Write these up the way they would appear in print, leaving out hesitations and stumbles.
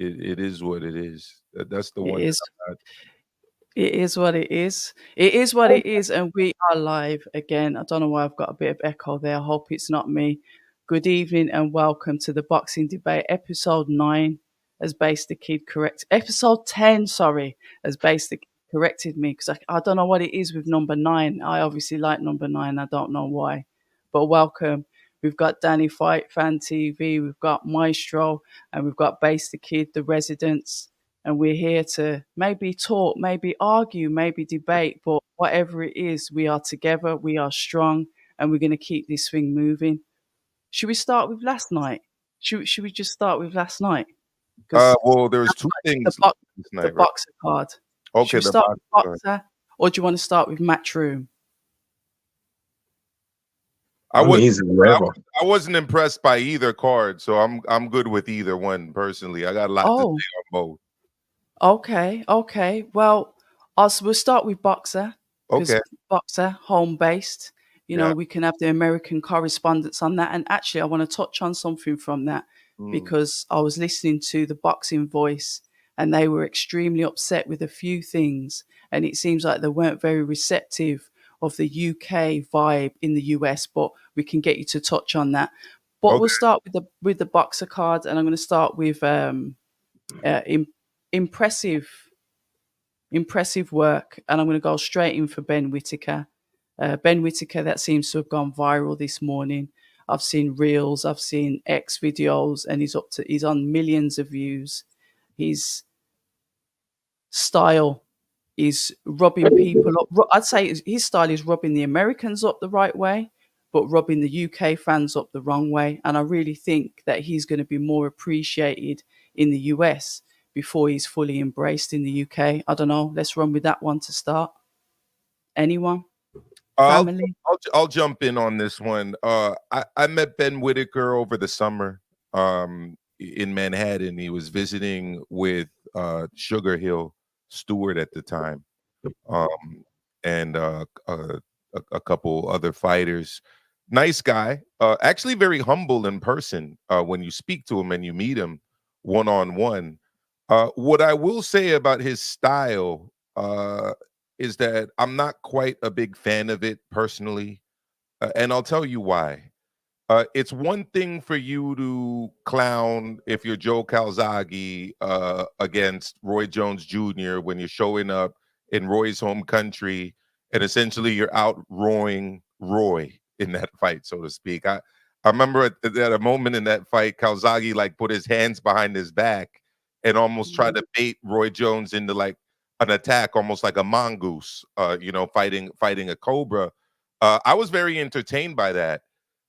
it is what it is. That's the It one thing is. I'm not. It is what it is. It is what it is, and we are live again. I don't know why I've got a bit of echo there. I hope it's not me. Good evening and welcome to the Boxing Debate, episode 9, as Base the Kid correct. Episode 10, sorry, as Base the Kid corrected me, because I don't know what it is with number 9. I obviously like number 9. I don't know why. But welcome. We've got Dani Fight Fan TV, we've got Maestro, and we've got Base the Kid, the residents, and we're here to maybe talk, maybe argue, maybe debate, but whatever it is, we are together, we are strong, and we're going to keep this thing moving. Should we start with last night? Should we just start with last night? Because Well, there's two the things box, this the night, right? boxer card. Should Okay, we the start box. with boxer, or do you want to start with matchroom? I I'm was easy wherever. I wasn't impressed by either card, so I'm good with either one personally. I got a lot to say Oh, on both. okay. Well, we'll start with boxer because Okay, boxer home based. yeah. We can have the American correspondence on that. And actually, I want to touch on something from that Mm. because I was listening to the Boxing Voice and they were extremely upset with a few things. And it seems like they weren't very receptive of the UK vibe in the US, but we can get you to touch on that. But we'll Okay. start with the boxer card, and I'm going to start with im- impressive impressive work, and I'm going to go straight in for Ben Whitaker. Ben Whitaker, that seems to have gone viral this morning. I've seen reels, I've seen X videos, and he's on millions of views. His style is rubbing people up. I'd say his style is rubbing the Americans up the right way, but rubbing the UK fans up the wrong way. And I really think that he's going to be more appreciated in the US before he's fully embraced in the UK. I don't know. Let's run with that one to start. Anyone? I'll Family? I'll jump in on this one. I met Ben Whitaker over the summer in Manhattan. He was visiting with Sugar Hill Stewart at the time. And a couple other fighters. Nice guy, actually very humble in person when you speak to him and you meet him one on one. What I will say about his style is that I'm not quite a big fan of it personally, and I'll tell you why. It's one thing for you to clown if you're Joe Calzaghe against Roy Jones Jr. when you're showing up in Roy's home country, and essentially you're outroaring Roy in that fight, so to speak. I remember at a moment in that fight, Calzaghe like put his hands behind his back and almost tried to bait Roy Jones into like an attack, almost like a mongoose, fighting a cobra. I was very entertained by that.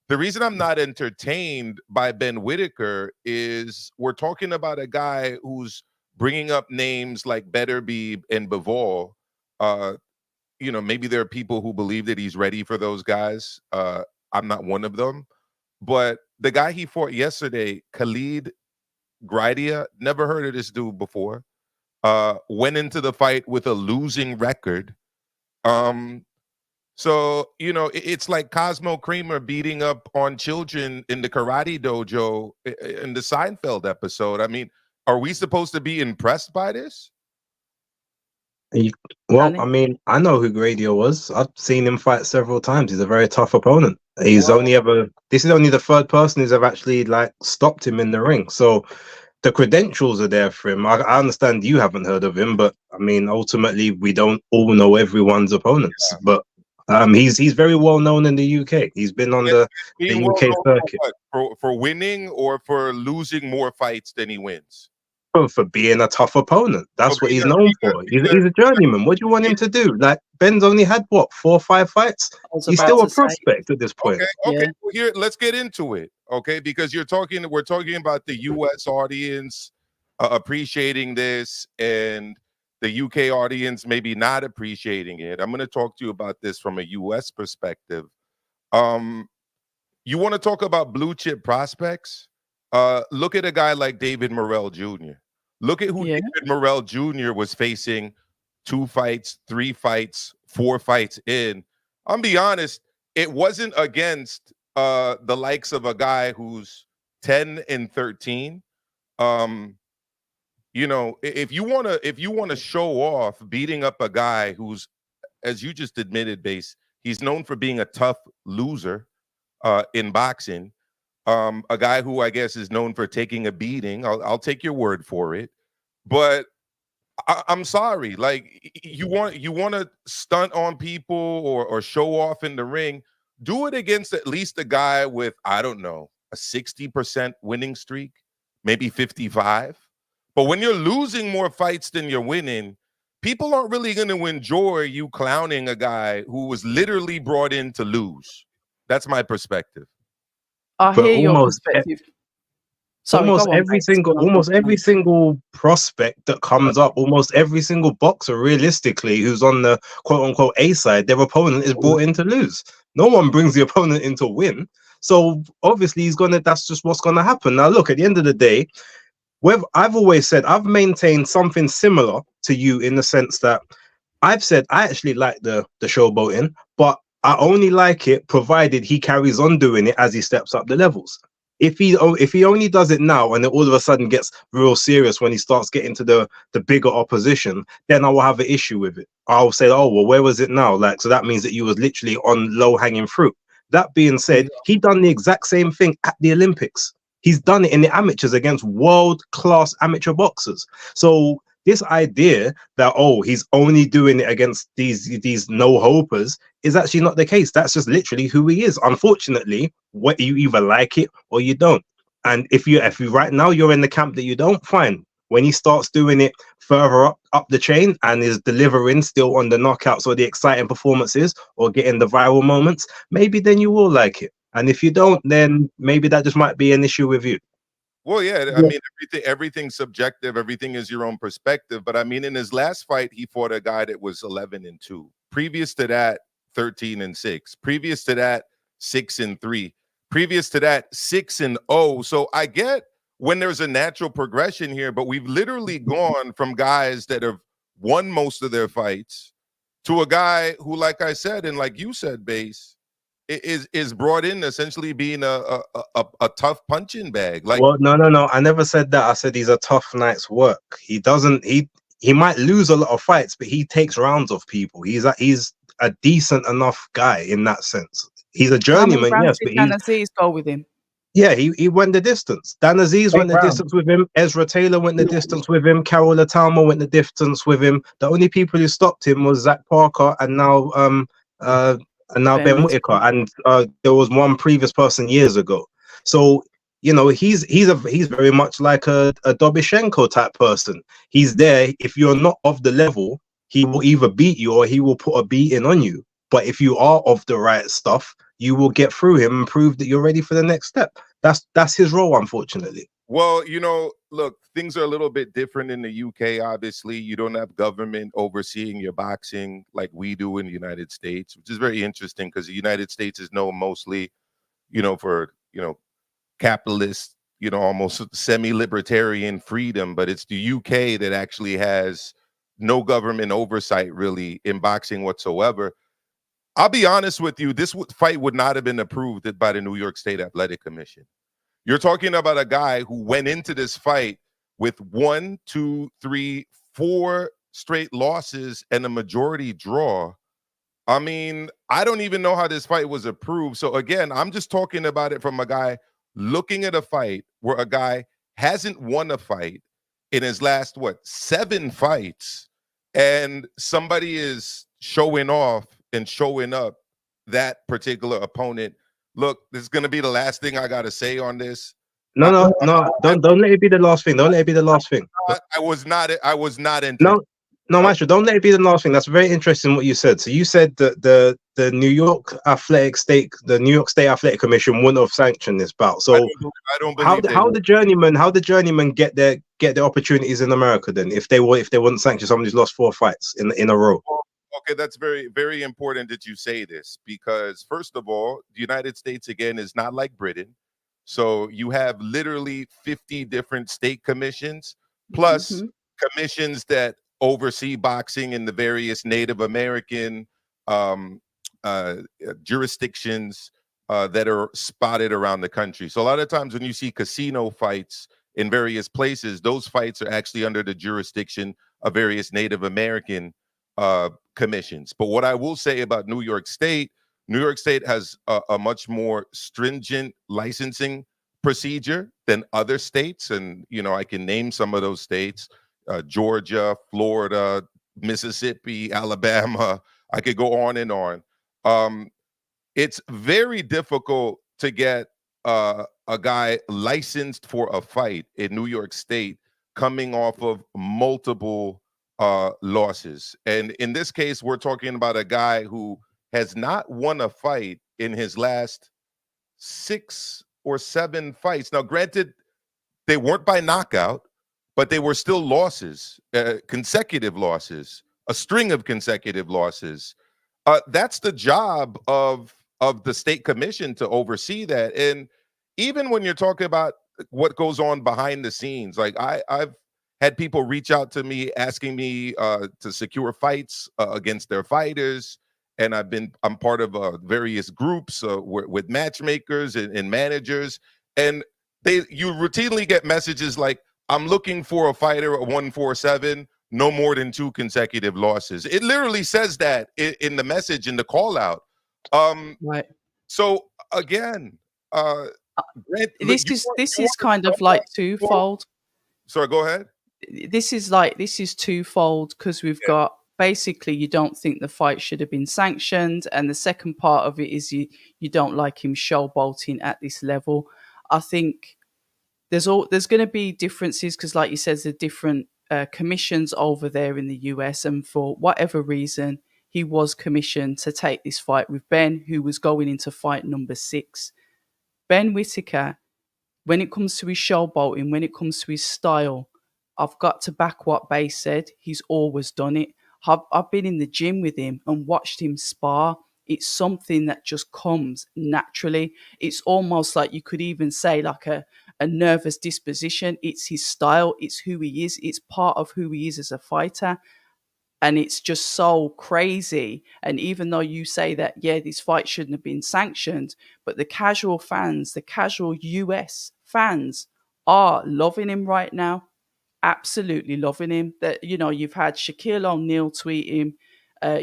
The reason I'm not entertained by Ben Whitaker is we're talking about a guy who's bringing up names like Beterbiev and Bivol. Uh, maybe there are people who believe that he's ready for those guys. I'm not one of them. But the guy he fought yesterday, Khalid Gridia, never heard of this dude before. Went into the fight with a losing record. Um, it's like Cosmo Kramer beating up on children in the karate dojo in the Seinfeld episode. I mean, are we supposed to be impressed by this? He- Well, I Danny? mean, I know who Gradio was. I've seen him fight several times. He's a very tough opponent. Well, This is only the third person who's ever actually like stopped him in the ring. So the credentials are there for him. I understand you haven't heard of him, but I mean, ultimately, we don't all know everyone's opponents. But he's very well known in the UK. He's been on and the being well UK known for circuit what? For winning or for losing more fights than he wins? for being a tough opponent. For That's what being he's a known being for. a He's, being he's a journeyman. What do you want him a to do? Like Ben's only had what 4 or 5 fights. I was He's about still a to say, prospect at this point. okay. yeah. Well, here, let's get into it, okay? Because we're talking about the U.S. audience appreciating this, and the UK audience maybe not appreciating it. I'm going to talk to you about this from a U.S. perspective. Um, you want to talk about blue chip prospects? Look at a guy like David Morrell Jr. Look at who Yeah. David Morrell Jr. was facing 2 fights, 3 fights, 4 fights in. I'll be honest, it wasn't against the likes of a guy who's 10 and 13. Um, You know, if you wanna show off beating up a guy who's, as you just admitted, base, he's known for being a tough loser in boxing. A guy who I guess is known for taking a beating. I'll take your word for it. But I'm sorry. Like you want to stunt on people or show off in the ring. Do it against at least a guy with, I don't know, a 60% winning streak, maybe 55. But when you're losing more fights than you're winning, people aren't really going to enjoy you clowning a guy who was literally brought in to lose. That's my perspective. I But hear your perspective. Sorry, go on, Bates, and I'll almost talk every now. single prospect that comes up, almost every single boxer realistically who's on the quote unquote A side, their opponent is brought in to lose. No one brings the opponent in to win. So obviously that's just what's gonna happen. Now look, at the end of the day, I've always said, I've maintained something similar to you in the sense that I've said I actually like the showboating, but I only like it provided he carries on doing it as he steps up the levels. If he only does it now and then all of a sudden gets real serious when he starts getting to the bigger opposition, then I will have an issue with it. I'll say, oh well, where was it now? Like, so that means that you was literally on low hanging fruit. That being said, he done the exact same thing at the Olympics. He's done it in the amateurs against world class amateur boxers. So this idea that, oh, he's only doing it against these no hopers is actually not the case. That's just literally who he is. Unfortunately, what you either like it or you don't. And if you right now you're in the camp that you don't, fine. When he starts doing it further up the chain and is delivering still on the knockouts or the exciting performances or getting the viral moments, maybe then you will like it. And if you don't, then maybe that just might be an issue with you. Well, yeah, I mean, everything's subjective. Everything is your own perspective. But I mean, in his last fight, he fought a guy that was 11-2. Previous to that, 13-6. Previous to that, 6-3. Previous to that, 6-0. So I get when there's a natural progression here, but we've literally gone from guys that have won most of their fights to a guy who, like I said, and like you said, Base, is brought in essentially being a tough punching bag. Like, well, no. I never said that. I said he's a tough night's work. He doesn't. He might lose a lot of fights, but he takes rounds of people. He's a decent enough guy in that sense. He's a How many journeyman, rounds yes, did but Dan Aziz go with him? yeah, he went the distance. Dan Aziz went the distance with him. Ezra Taylor went the distance with him. Carol Latama went the distance with him. The only people who stopped him was Zach Parker and now Ben Ben Whitaker. Whitaker, and there was one previous person years ago. So he's very much like a Dobyshenko type person. He's there. If you're not of the level, he will either beat you or he will put a beating on you. But if you are of the right stuff, you will get through him and prove that you're ready for the next step. That's his role, unfortunately. well, look, things are a little bit different in the UK. Obviously, you don't have government overseeing your boxing like we do in the United States, which is very interesting because the United States is known mostly, for capitalist, almost semi-libertarian freedom, but it's the UK that actually has no government oversight really in boxing whatsoever. I'll be honest with you, this fight would not have been approved by the New York State Athletic Commission. You're talking about a guy who went into this fight with 1, 2, 3, 4 straight losses and a majority draw. I mean, I don't even know how this fight was approved. So again, I'm just talking about it from a guy looking at a fight where a guy hasn't won a fight in his last 7 fights, and somebody is showing off and showing up that particular opponent. Look, this is going to be the last thing I got to say on this. No. Don't let it be the last thing. Don't let it be the last thing. I was not No, Maestro, don't let it be the last thing. That's very interesting what you said. So you said that the New York State Athletic Commission wouldn't have sanctioned this bout. So I don't believe how the journeyman get their opportunities in America then if they wouldn't sanction somebody who's lost 4 fights in a row? Okay, that's very, very important that you say this because, first of all, the United States, again, is not like Britain. So you have literally 50 different state commissions, plus commissions that oversee boxing in the various Native American um, jurisdictions that are spotted around the country. So a lot of times when you see casino fights in various places, those fights are actually under the jurisdiction of various Native American commissions. But what I will say about New York State has a much more stringent licensing procedure than other states. And, I can name some of those states: Georgia, Florida, Mississippi, Alabama. I could go on and on. It's very difficult to get a guy licensed for a fight in New York State coming off of multiple losses. And in this case, we're talking about a guy who has not won a fight in his last 6 or 7 fights. Now, granted, they weren't by knockout, but they were still losses, consecutive losses, a string of consecutive losses. That's the job of the state commission to oversee that. And even when you're talking about what goes on behind the scenes, like I've had people reach out to me asking me to secure fights against their fighters, and I'm part of various groups with matchmakers and managers, and you routinely get messages like, "I'm looking for a fighter at 147, no more than 2 consecutive losses." It literally says that in the message, in the call out. Right. So again, This is kind of like twofold. Sorry, go ahead. This is twofold, because we've got, basically, you don't think the fight should have been sanctioned, and the second part of it is you don't like him showboating at this level. I think there's going to be differences, because, like you said, the different commissions over there in the US, and for whatever reason, he was commissioned to take this fight with Ben, who was going into fight number 6. Ben Whittaker, when it comes to his showboating, when it comes to his style, I've got to back what Bay said. He's always done it. I've been in the gym with him and watched him spar. It's something that just comes naturally. It's almost like, you could even say, like a nervous disposition. It's his style. It's who he is. It's part of who he is as a fighter. And it's just so crazy. And even though you say that, yeah, this fight shouldn't have been sanctioned, but the casual fans, the casual US fans are loving him right now. Absolutely loving him. That, you've had Shaquille O'Neal tweet him.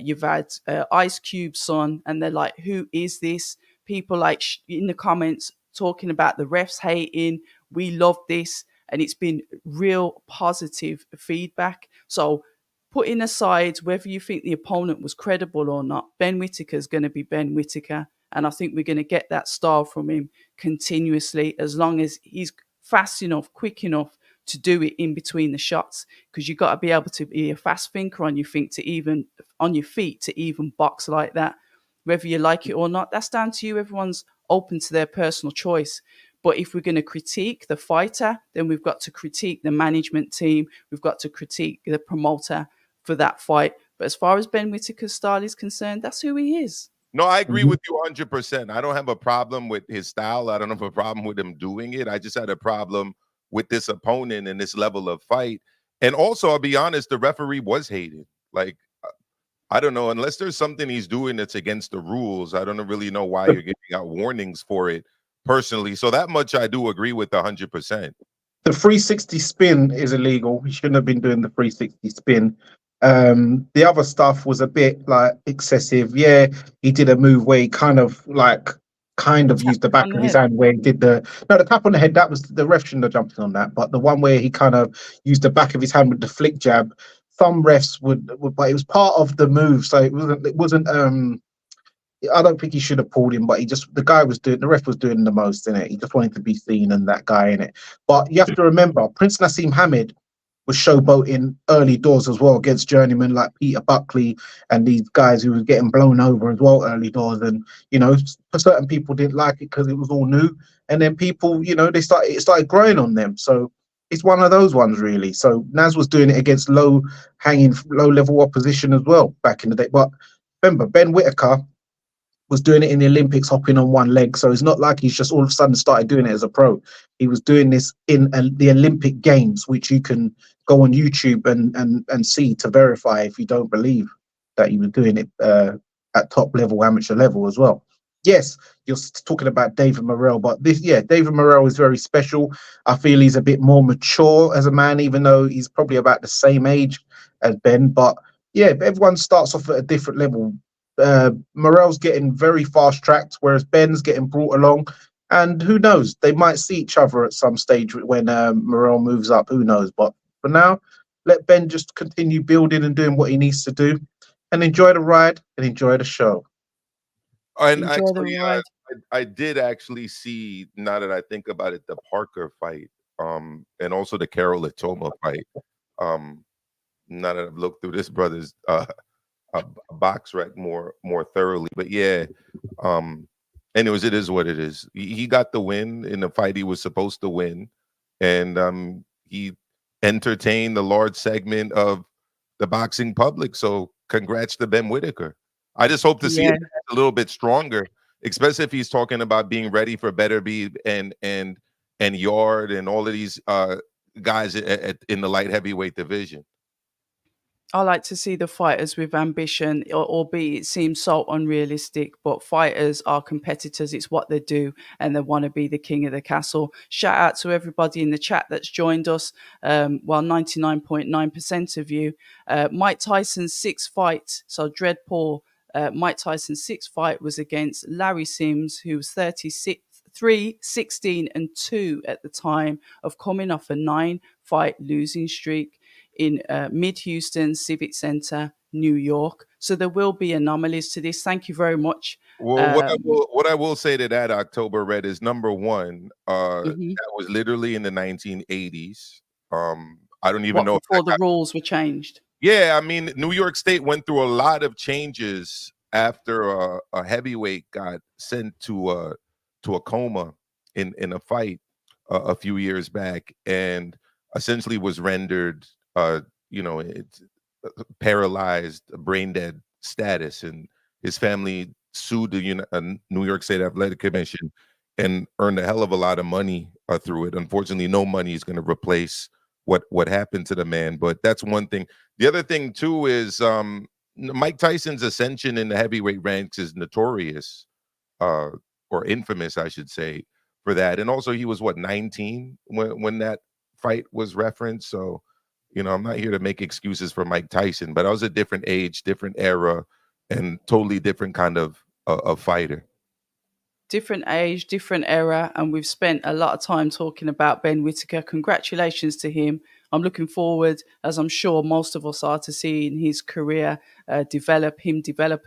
You've had Ice Cube's son, and they're like, "Who is this?" People like in the comments talking about the refs hating. We love this. And it's been real positive feedback. So, putting aside whether you think the opponent was credible or not, Ben Whittaker is going to be Ben Whittaker. And I think we're going to get that style from him continuously, as long as he's fast enough, quick enough to do it in between the shots. Because you've got to be able to be a fast thinker on your feet to even box like that. Whether you like it or not, that's down to you. Everyone's open to their personal choice. But if we're going to critique the fighter, then we've got to critique the management team. We've got to critique the promoter for that fight. But as far as Ben Whittaker's style is concerned, that's who he is. No, I agree with you 100%. I don't have a problem with his style. I don't have a problem with him doing it. I just had a problem with this opponent and this level of fight. And also, I'll be honest, the referee was hated. Like, I don't know, unless there's something he's doing that's against the rules, I don't really know why you're giving out warnings for it personally. So that much I do agree with 100%. The 360 spin is illegal. He shouldn't have been doing the 360 spin. The other stuff was a bit like excessive. Yeah, he did a move where he kind of used the back of his hand where he did the tap on the head. That was the ref shouldn't have jumped in on that. But the one where he kind of used the back of his hand with the flick jab, some refs would, but it was part of the move, so it wasn't. I don't think he should have pulled him, but the ref was doing the most in it. He just wanted to be seen and that guy in it. But you have to remember, Prince Nassim Hamid was showboating early doors as well against journeymen like Peter Buckley and these guys who was getting blown over as well early doors. And certain people didn't like it because it was all new, and then people, it started growing on them. So it's one of those ones really. So Naz was doing it against low level opposition as well back in the day. But remember, Ben Whittaker was doing it in the Olympics, hopping on one leg. So it's not like he's just all of a sudden started doing it as a pro. He was doing this in the Olympic Games, which you can go on YouTube and see to verify if you don't believe that he was doing it at top level, amateur level as well. yes, you're talking about David Morrell, but David Morrell is very special. I feel he's a bit more mature as a man, even though he's probably about the same age as Ben. But yeah, everyone starts off at a different level. Morrell's getting very fast tracked, whereas Ben's getting brought along. And who knows? They might see each other at some stage when Morrell moves up. Who knows? But for now, let Ben just continue building and doing what he needs to do, and enjoy the ride and enjoy the show. And Enjoy the actually, ride. I did actually see, now that I think about it, the Parker fight, and also the Carol Atoma fight. Now that I've looked through this brother's a box rec more thoroughly, but yeah, anyways, it is what it is. He got the win in the fight he was supposed to win, and he entertained a large segment of the boxing public. So congrats to Ben Whitaker. I just hope to see Yeah. it a little bit stronger, especially if he's talking about being ready for Better Be and Yard and all of these guys in the light heavyweight division. I like to see the fighters with ambition, albeit it seems so unrealistic, but fighters are competitors. It's what they do, and they want to be the king of the castle. Shout out to everybody in the chat that's joined us. 99.9% of you. Mike Tyson's sixth fight, so Dreadpaw, Mike Tyson's sixth fight was against Larry Sims, who was 36. 3, 16 and 2 at the time of coming off a 9-fight losing streak in Mid-Houston Civic Center, New York. So there will be anomalies to this. Thank you very much. Well, what I will say to that, October Red, is number one, that was literally in the 1980s. I don't even know before the rules were changed. Yeah, I mean, New York State went through a lot of changes after a heavyweight got sent to a coma in a fight a few years back, and essentially was rendered, it's paralyzed, brain dead status, and his family sued the New York State Athletic Commission and earned a hell of a lot of money through it. Unfortunately, no money is going to replace what happened to the man, but that's one thing. The other thing too is Mike Tyson's ascension in the heavyweight ranks is notorious, or infamous, I should say, for that. And also, he was 19 when that fight was referenced. So, I'm not here to make excuses for Mike Tyson, but I was a different age, different era, and totally different kind of fighter. Different age, different era, and we've spent a lot of time talking about Ben Whitaker. Congratulations to him. I'm looking forward, as I'm sure most of us are, to seeing his career develop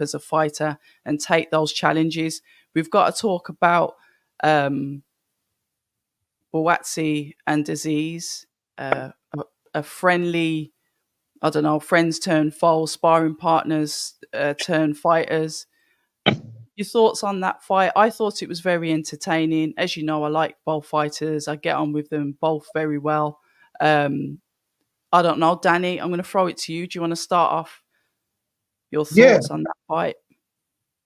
as a fighter and take those challenges. We've got to talk about Buatsi and Aziz, a friendly, I don't know, friends turn foes, sparring partners turn fighters. Your thoughts on that fight? I thought it was very entertaining. As you know, I like both fighters. I get on with them both very well. I don't know, Dani, I'm going to throw it to you. Do you want to start off your thoughts on that fight?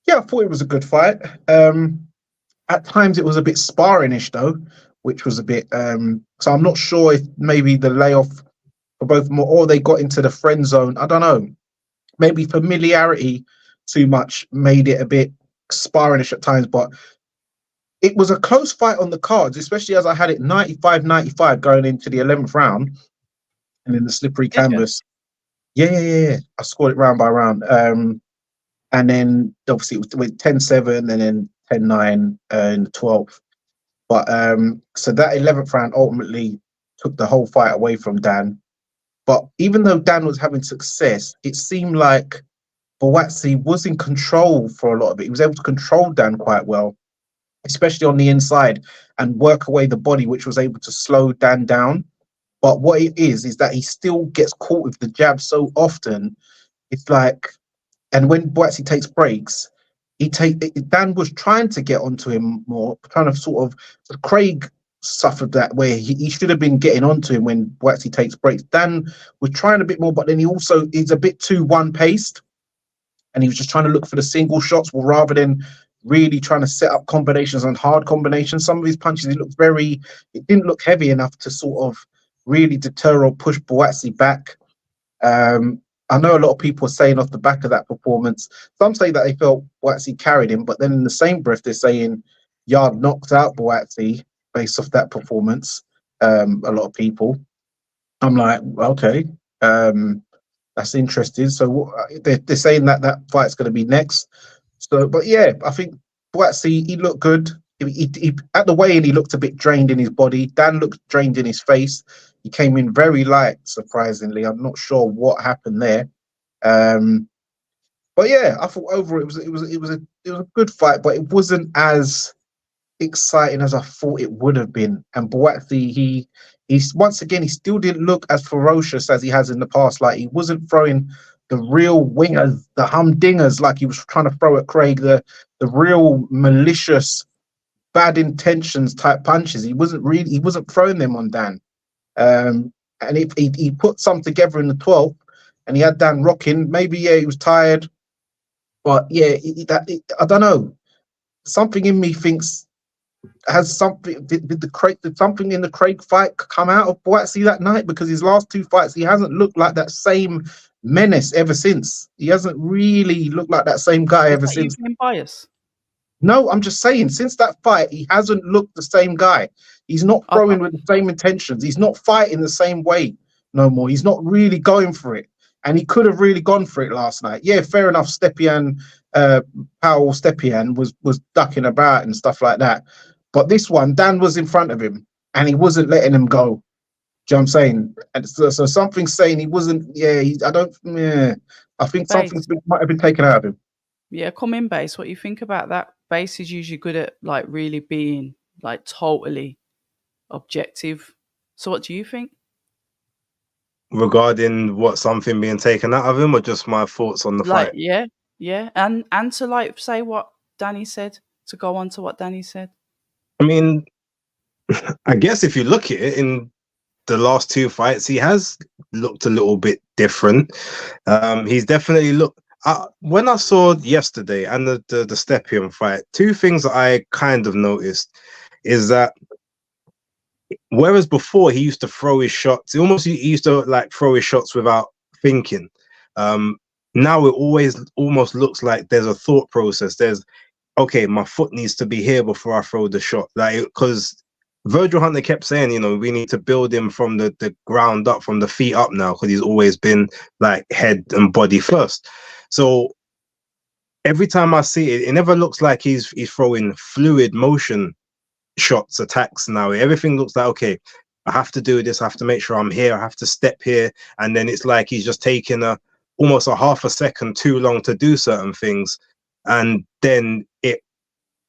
Yeah, I thought it was a good fight. At times it was a bit sparring-ish though, which was a bit so I'm not sure if maybe the layoff for both more, or they got into the friend zone. I don't know. Maybe familiarity too much made it a bit sparring-ish at times, but it was a close fight on the cards, especially as I had it 95-95 going into the 11th round, and in the slippery canvas. Yeah. I scored it round by round. And then obviously it was 10-7 and then 10-9 in the 12th. But so that 11th round ultimately took the whole fight away from Dan. But even though Dan was having success, it seemed like Buatsi was in control for a lot of it. He was able to control Dan quite well, especially on the inside, and work away the body, which was able to slow Dan down. But what it is that he still gets caught with the jab so often. It's like, and when Buatsi takes breaks, Dan was trying to get onto him more, trying to sort of. Craig suffered that where he should have been getting onto him when Buatsi takes breaks. Dan was trying a bit more, but then he also is a bit too one-paced, and he was just trying to look for the single shots rather than really trying to set up combinations and hard combinations. Some of his punches, it didn't look heavy enough to sort of really deter or push Buatsi back. I know a lot of people are saying off the back of that performance, some say that they felt Boatsy carried him, but then in the same breath, they're saying Yard knocked out Boatsy based off that performance. A lot of people. I'm like, okay, that's interesting. So they're saying that that fight's going to be next. So, but yeah, I think Boatsy, he looked good. He at the weigh-in, he looked a bit drained in his body. Dan looked drained in his face. He came in very light, surprisingly. I'm not sure what happened there. But yeah, I thought overall it was a good fight, but it wasn't as exciting as I thought it would have been. And Boatsy, he's once again, he still didn't look as ferocious as he has in the past. Like he wasn't throwing the real wingers, the humdingers, like he was trying to throw at Craig, the real malicious, bad intentions type punches. He wasn't throwing them on Dan. And if he put some together in the 12th and he had Dan rocking, maybe yeah, he was tired. But yeah, I don't know. Something in me thinks has something did something in the Craig fight come out of Boatsy that night, because his last two fights he hasn't looked like that same menace ever since. He hasn't really looked like that same guy ever since. You being biased? No, I'm just saying, since that fight, he hasn't looked the same guy. He's not throwing with the same intentions. He's not fighting the same way no more. He's not really going for it. And he could have really gone for it last night. Yeah, fair enough. Stepien, Powell Stepien was ducking about and stuff like that. But this one, Dan was in front of him and he wasn't letting him go. Do you know what I'm saying? And so something's saying he wasn't, I think something might have been taken out of him. Yeah, come in, Base. What you think about that? Base is usually good at like really being like totally objective. So what do you think? Regarding what, something being taken out of him, or just my thoughts on the fight? Yeah. And to like say what Dani said, to go on to what Dani said. I mean, I guess if you look at it, in the last two fights, he has looked a little bit different. He's definitely looked. When I saw yesterday and the Stepien fight, two things that I kind of noticed is that whereas before he used to throw his shots, he used to like throw his shots without thinking. Now it always almost looks like there's a thought process. There's, okay, my foot needs to be here before I throw the shot. Like, because Virgil Hunter kept saying, you know, we need to build him from the ground up, from the feet up now, because he's always been like head and body first. So every time I see it, it never looks like he's throwing fluid motion shots, attacks now. Everything looks like, okay, I have to do this, I have to make sure I'm here, I have to step here. And then it's like he's just taking almost a half a second too long to do certain things. And then it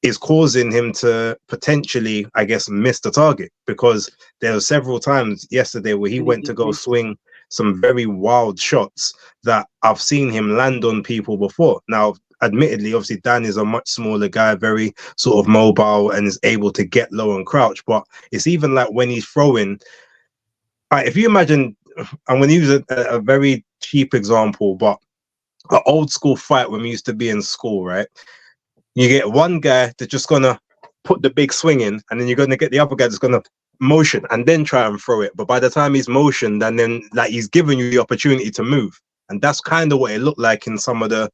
is causing him to potentially, I guess, miss the target, because there were several times yesterday where he went to go swing some very wild shots that I've seen him land on people before. Now, admittedly, obviously, Dan is a much smaller guy, very sort of mobile, and is able to get low and crouch. But it's even like when he's throwing, if you imagine, I'm going to use a very cheap example, but an old school fight when we used to be in school, right? You get one guy that's just going to put the big swing in, and then you're going to get the other guy that's going to motion and then try and throw it. But by the time he's motioned, and then like he's giving you the opportunity to move. And that's kind of what it looked like in some of the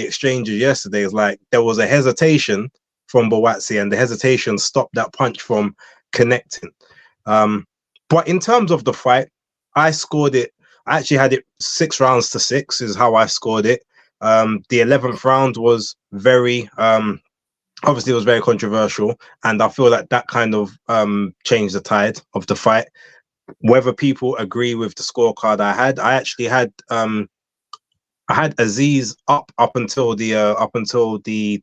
exchanges yesterday. Is like there was a hesitation from Boatsy, and the hesitation stopped that punch from connecting. But in terms of the fight, I scored it. I actually had it 6 rounds to 6 is how I scored it. The 11th round was very obviously it was very controversial, and I feel like that kind of changed the tide of the fight. Whether people agree with the scorecard I actually had I had Aziz up until the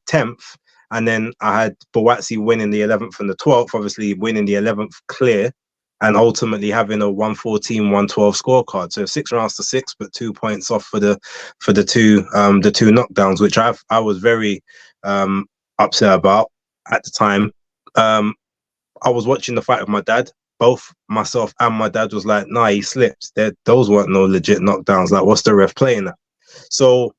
10th, and then I had Boatsy winning the 11th and the 12th, obviously winning the 11th clear, and ultimately having a 114-112 scorecard. So 6 rounds to 6, but 2 points off for the two knockdowns, which I was very upset about at the time. I was watching the fight with my dad. Both myself and my dad was like, nah, he slipped. Those weren't no legit knockdowns. Like, what's the ref playing at? So,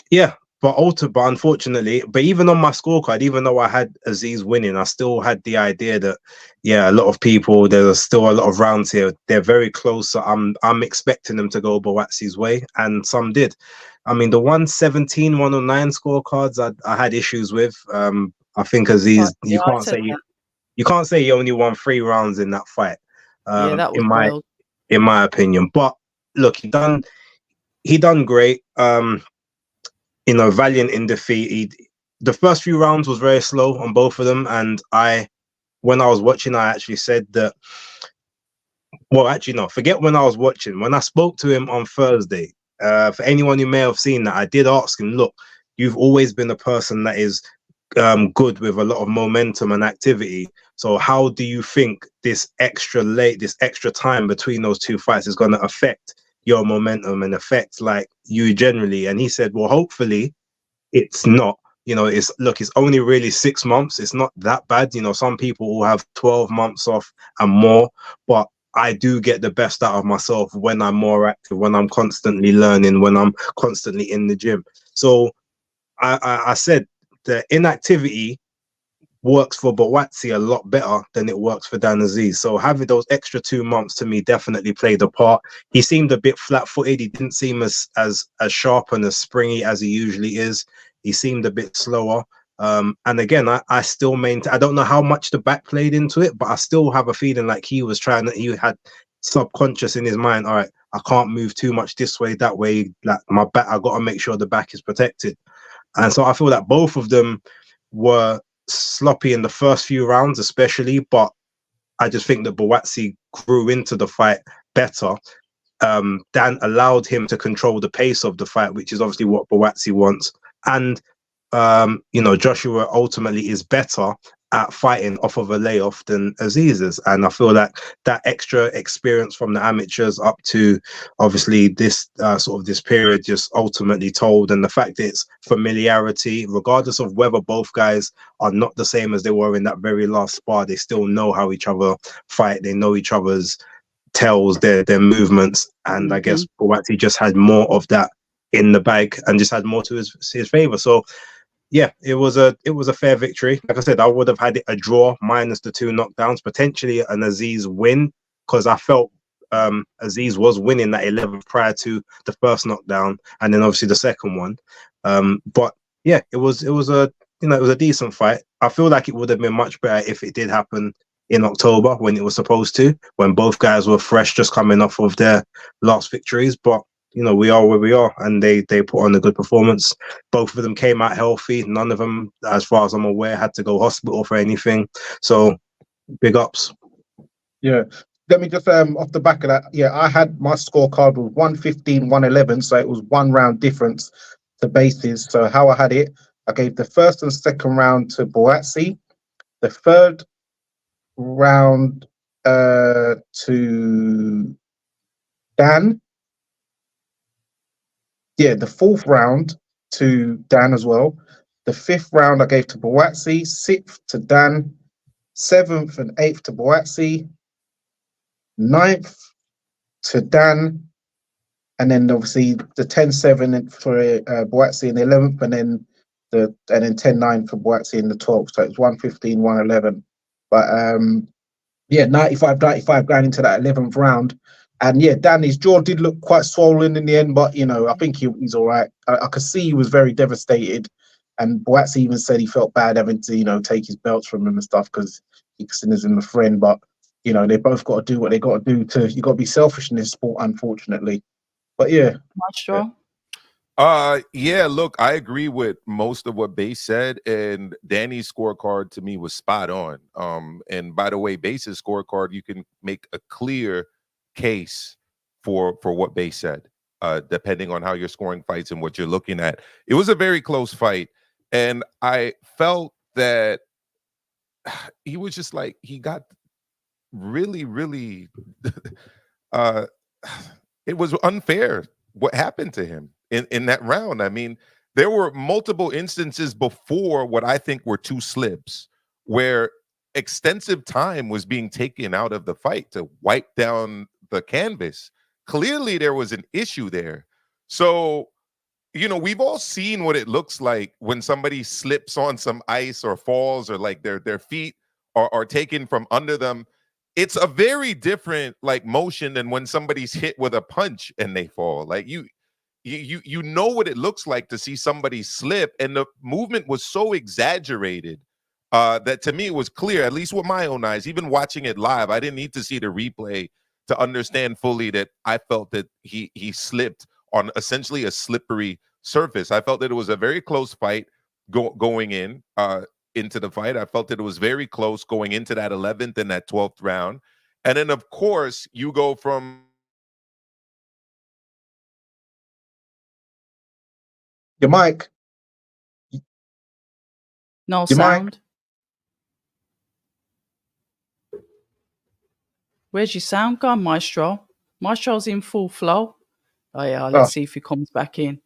yeah, but unfortunately, but even on my scorecard, even though I had Aziz winning, I still had the idea that, yeah, a lot of people, there's still a lot of rounds here. They're very close. So I'm expecting them to go Boatsi's way, and some did. I mean, the 117, 109 scorecards, I had issues with. I think Aziz, Yeah, I said that. you can't say he only won 3 rounds in that fight. Yeah, that was in wild. my opinion. But look, he done great. Valiant in defeat. The first few rounds was very slow on both of them, and when I was watching, I actually said that. Well, actually, no. Forget when I was watching. When I spoke to him on Thursday, for anyone who may have seen that, I did ask him, "Look, you've always been a person that is good with a lot of momentum and activity. So, how do you think this extra time between those two fights is going to affect your momentum and affect like you generally?" And he said, "Well, hopefully." It's not, it's only really 6 months. It's not that bad. Some people will have 12 months off and more, but I do get the best out of myself when I'm more active, when I'm constantly learning, when I'm constantly in the gym. So I said the inactivity works for Boatsi a lot better than it works for Dan Aziz. So having those extra 2 months to me definitely played a part. He seemed a bit flat-footed. He didn't seem as sharp and as springy as he usually is. He seemed a bit slower. And again, I still maintain. I don't know how much the back played into it, but I still have a feeling like he had subconscious in his mind. All right, I can't move too much this way, that way. Like my back, I got to make sure the back is protected. And so I feel that both of them were sloppy in the first few rounds, especially. But I just think that Boatsi grew into the fight better. Dan allowed him to control the pace of the fight, which is obviously what Boatsi wants. And Joshua ultimately is better at fighting off of a layoff than Aziz is. And I feel like that extra experience from the amateurs up to obviously this this period just ultimately told. And the fact that it's familiarity, regardless of whether both guys are not the same as they were in that very last spar, they still know how each other fight. They know each other's tells, their movements. And I guess Boatsi just had more of that in the bag and just had more to his favor. So yeah, it was a fair victory. Like I said, I would have had it a draw minus the 2 knockdowns, potentially an Aziz win, because I felt Aziz was winning that 11th prior to the first knockdown, and then obviously the second one. But yeah, it was a decent fight. I feel like it would have been much better if it did happen in October when it was supposed to, when both guys were fresh, just coming off of their last victories. But we are where we are, and they put on a good performance. Both of them came out healthy. None of them, as far as I'm aware, had to go hospital for anything. So, big ups. Yeah. Let me just off the back of that. Yeah, I had my scorecard was 115, 111, so it was 1 round difference to bases. So how I had it, I gave the first and second round to Boatsi, the third round to Dan. Yeah, the fourth round to Dan as well. The fifth round I gave to Boatsi, sixth to Dan, seventh and eighth to Boatsi, ninth to Dan, and then obviously the 10-7 for Boatsi in the 11th, and then 10-9 for Boatsi in the 12th. So it's 115, 111. But yeah, 95 going into that 11th round. And yeah, Danny's jaw did look quite swollen in the end, but I think he's all right. I could see he was very devastated, and Boatsi even said he felt bad having to take his belts from him and stuff because he considers him a friend. But they both got to do what they got to do. You got to be selfish in this sport, unfortunately. But yeah, Maestro. Yeah, look, I agree with most of what Bass said, and Danny's scorecard to me was spot on. And by the way, Bass's scorecard, you can make a clear case for what Bass said, depending on how you're scoring fights and what you're looking at. It was a very close fight, and I felt that he was just like he got really, really it was unfair what happened to him in that round. I mean, there were multiple instances before what I think were 2 slips where extensive time was being taken out of the fight to wipe down the canvas. Clearly there was an issue there. So we've all seen what it looks like when somebody slips on some ice or falls, or like their feet are taken from under them. It's a very different like motion than when somebody's hit with a punch and they fall. Like you know what it looks like to see somebody slip, and the movement was so exaggerated that to me it was clear, at least with my own eyes. Even watching it live, I didn't need to see the replay to understand fully that I felt that he slipped on essentially a slippery surface. I felt that it was a very close fight going into the fight. I felt that it was very close going into that 11th and that 12th round. And then, of course, you go from Your mic. No Your mic. sound. Where's your sound gone, Maestro? Maestro's in full flow. Oh yeah, let's see if he comes back in.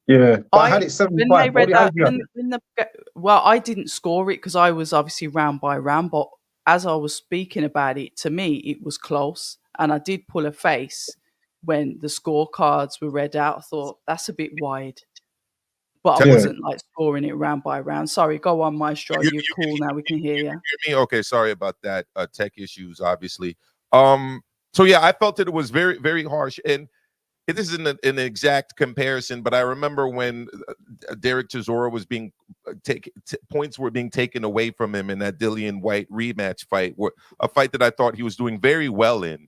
Yeah, but I had it 7-5. When they read that, well, I didn't score it because I was obviously round by round. But as I was speaking about it, to me, it was close, and I did pull a face when the scorecards were read out. I thought that's a bit wide, but I wasn't like scoring it round by round. Sorry, go on, Maestro. You're cool now. We can hear you. Hear me? Okay, sorry about that. Tech issues, obviously. So yeah, I felt that it was very, very harsh, and this isn't an exact comparison, but I remember when Derek Chisora was being points were being taken away from him in that Dillian White rematch fight, a fight that I thought he was doing very well in.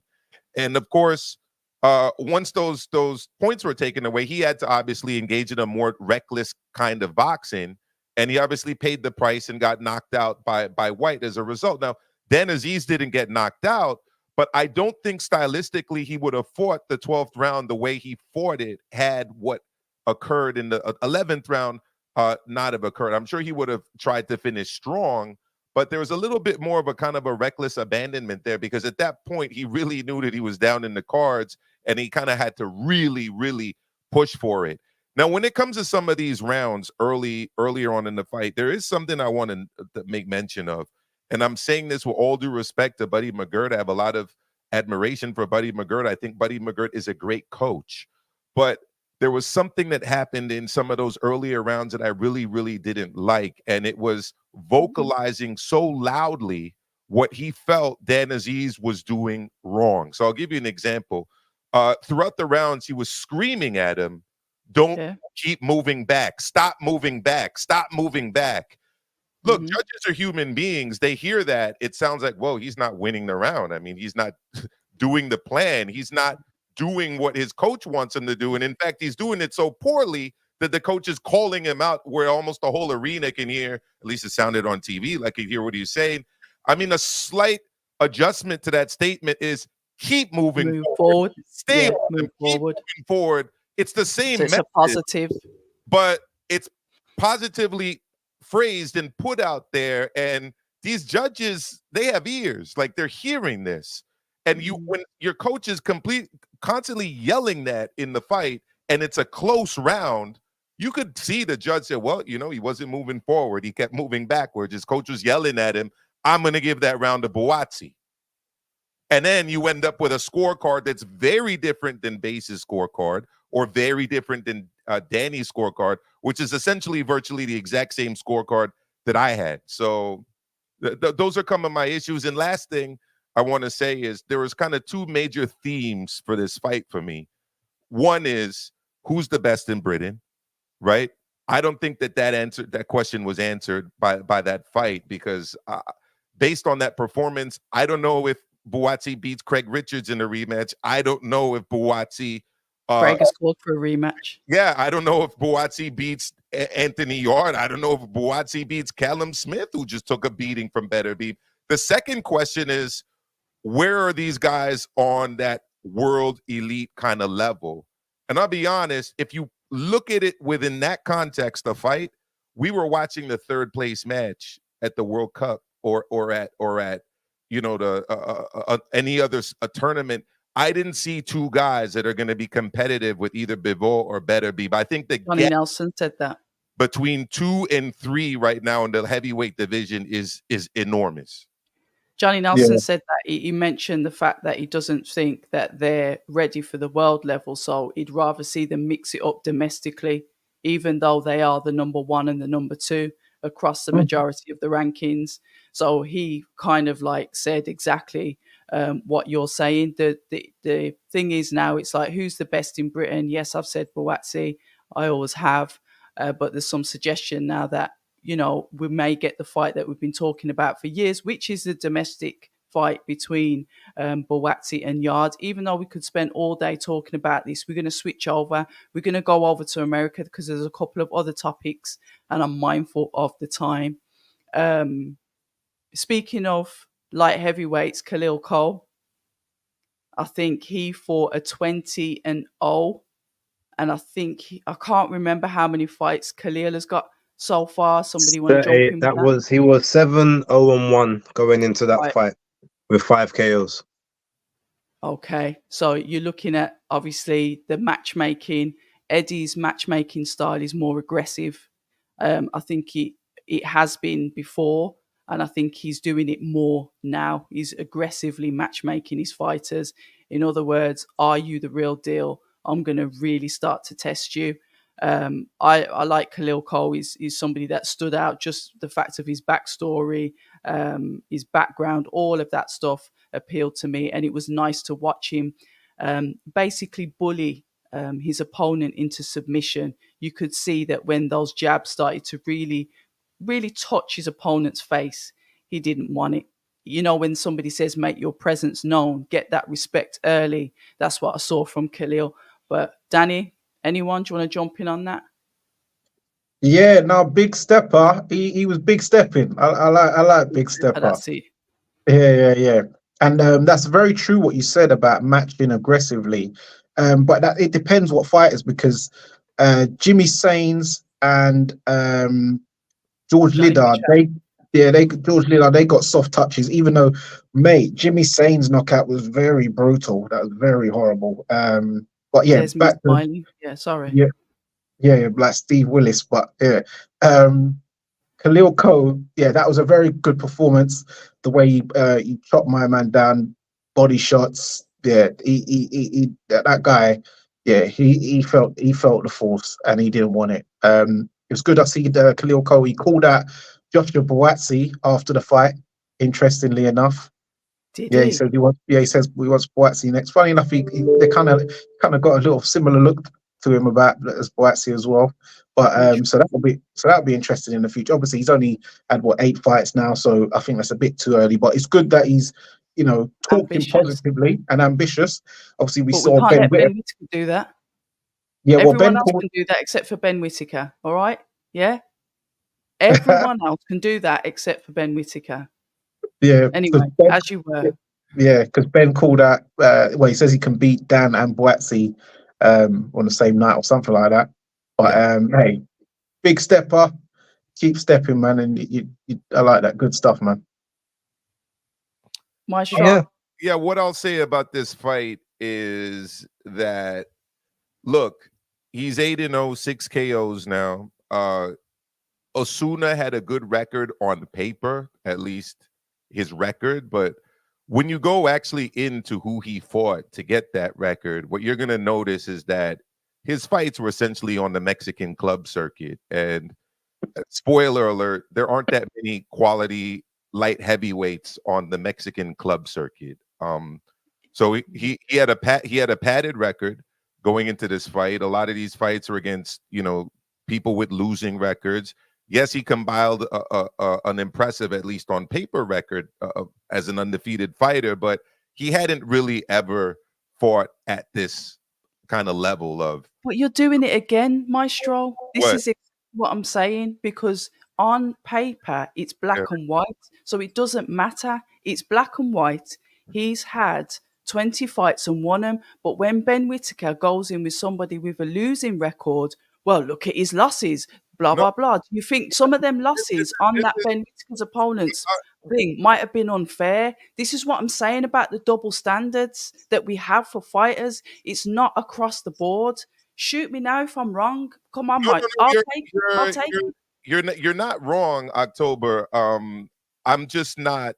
And of course, once those points were taken away, he had to obviously engage in a more reckless kind of boxing, and he obviously paid the price and got knocked out by White as a result. Now, Dan Aziz didn't get knocked out, but I don't think stylistically he would have fought the 12th round the way he fought it had what occurred in the 11th round not have occurred. I'm sure he would have tried to finish strong, but there was a little bit more of a kind of a reckless abandonment there, because at that point he really knew that he was down in the cards, and he kind of had to really, really push for it. Now, when it comes to some of these rounds earlier on in the fight, there is something I want to make mention of. And I'm saying this with all due respect to Buddy McGirt. I have a lot of admiration for Buddy McGirt. I think Buddy McGirt is a great coach. But there was something that happened in some of those earlier rounds that I really, really didn't like. And it was vocalizing so loudly what he felt Dan Aziz was doing wrong. So I'll give you an example. Throughout the rounds, he was screaming at him, don't keep moving back. Stop moving back. Stop moving back. Look, judges are human beings. They hear that. It sounds like, whoa, he's not winning the round. I mean, he's not doing the plan. He's not doing what his coach wants him to do. And in fact, he's doing it so poorly that the coach is calling him out where almost the whole arena can hear. At least it sounded on TV, like you hear what he's saying. I mean, a slight adjustment to that statement is keep moving forward. Stay on move forward. Moving forward. It's the same It's message, a positive. but it's positively phrased and put out there, and these judges, they have ears, like they're hearing this. And when your coach is constantly yelling that in the fight, and it's a close round, you could see the judge say, well, he wasn't moving forward, he kept moving backwards. His coach was yelling at him, I'm going to give that round to Buatsi. And then you end up with a scorecard that's very different than Base's scorecard, or very different than Dani's scorecard, which is essentially virtually the exact same scorecard that I had. So those are some of my issues. And last thing I want to say is there was kind of two major themes for this fight for me. One is, who's the best in Britain, right? I don't think that question was answered by that fight, because based on that performance, I don't know if Buatsi beats Craig Richards in a rematch. I don't know if Buatsi Craig is called for a rematch. Yeah, I don't know if Buatsi beats Anthony Yard. I don't know if Buatsi beats Callum Smith, who just took a beating from Beterbiev. The second question is, where are these guys on that world elite kind of level? And I'll be honest, if you look at it within that context of fight, we were watching the third place match at the World Cup or at the any other tournament. I didn't see two guys that are going to be competitive with either Bivol or Beterbiev. I think the Johnny Nelson said that between 2 and 3 right now in the heavyweight division is enormous. Johnny Yeah. Nelson said that he mentioned the fact that he doesn't think that they're ready for the world level, so he'd rather see them mix it up domestically, even though they are the number one and the number two across the majority of the rankings. So he kind of like said exactly what you're saying. The thing is now, it's like, who's the best in Britain? Yes, I've said Boatsi. I always have, but there's some suggestion now that we may get the fight that we've been talking about for years, which is the domestic fight between Boatsi and Yard. Even though we could spend all day talking about this, we're going to switch over. We're going to go over to America because there's a couple of other topics, and I'm mindful of the time. Speaking of light heavyweights, Khalil Cole, I think he fought a 20-0, and I think I can't remember how many fights Khalil has got so far. Somebody want to jump in with that? He was 7-0-1 going into that Right. fight with 5 KOs. Okay, so you're looking at obviously the matchmaking. Eddie's matchmaking style is more aggressive. I think it has been before, and I think he's doing it more now. He's aggressively matchmaking his fighters. In other words, are you the real deal? I'm going to really start to test you. I like Khalil Cole. He's somebody that stood out. Just the fact of his backstory, his background, all of that stuff appealed to me, and it was nice to watch him basically bully his opponent into submission. You could see that when those jabs started to really, really touch his opponent's face, he didn't want it. When somebody says, make your presence known, get that respect early. That's what I saw from Khalil. But Dani, anyone, do you want to jump in on that? Yeah, now Big Stepper, he was big stepping. I like Big Stepper. That's it. Yeah. And that's very true what you said about matching aggressively. But that it depends what fighters, because Jimmy Sains and George Johnny Liddard, George Liddard, they got soft touches, even though, mate, Jimmy Sains knockout was very brutal. That was very horrible. But yeah, There's me back to smiling. Yeah, sorry. yeah, like Steve Willis, but yeah. Khalil Cole, yeah, that was a very good performance. The way he chopped my man down, body shots. Yeah, that guy. Yeah, he felt the force and he didn't want it. It was good. I see Khalil Cole. He called out Joshua Buatsi after the fight. Interestingly enough, Did yeah, he? he said he wants. Yeah, he says we want Buatsi next. Funny enough, they kind of got a little similar look to him about as Buatsi as well. But so that'll be interesting in the future. Obviously, he's only had 8 fights now, so I think that's a bit too early. But it's good that he's talking Ambitious. positively and ambitious. Obviously, we But saw we can't Ben let Whittaker. Ben Whittaker do that. Yeah, well, Everyone Ben else called. can do that except for Ben Whittaker. All right? Yeah? Everyone else can do that except for Ben Whittaker. Yeah, Anyway, Ben, as you were. yeah, because Ben called out. Well, he says he can beat Dan and Buatsi on the same night or something like that. But hey, big stepper, keep stepping, man, and I like that. Good stuff, man. Maestro. Yeah, what I'll say about this fight is that, look, he's 8-0, 6 KOs now. Osuna had a good record on paper, at least his record, but when you go actually into who he fought to get that record, what you're going to notice is that his fights were essentially on the Mexican club circuit. And spoiler alert, there aren't that many quality light heavyweights on the Mexican club circuit. So he had a padded record going into this fight. A lot of these fights are against people with losing records. Yes, he compiled an impressive, at least on paper, record as an undefeated fighter, but he hadn't really ever fought at this kind of level of. But you're doing it again, Maestro. This What? is what I'm saying, because on paper it's black and white, so it doesn't matter. It's black and white. He's had 20 fights and won them, but when Ben Whittaker goes in with somebody with a losing record, well, look at his losses, blah, No, blah, blah. Do you think some of them losses on that Ben Whittaker's opponents thing might have been unfair? This is what I'm saying about the double standards that we have for fighters. It's not across the board. Shoot me now if I'm wrong. Come on, Mike. I'll take it. You're not wrong, October. I'm just not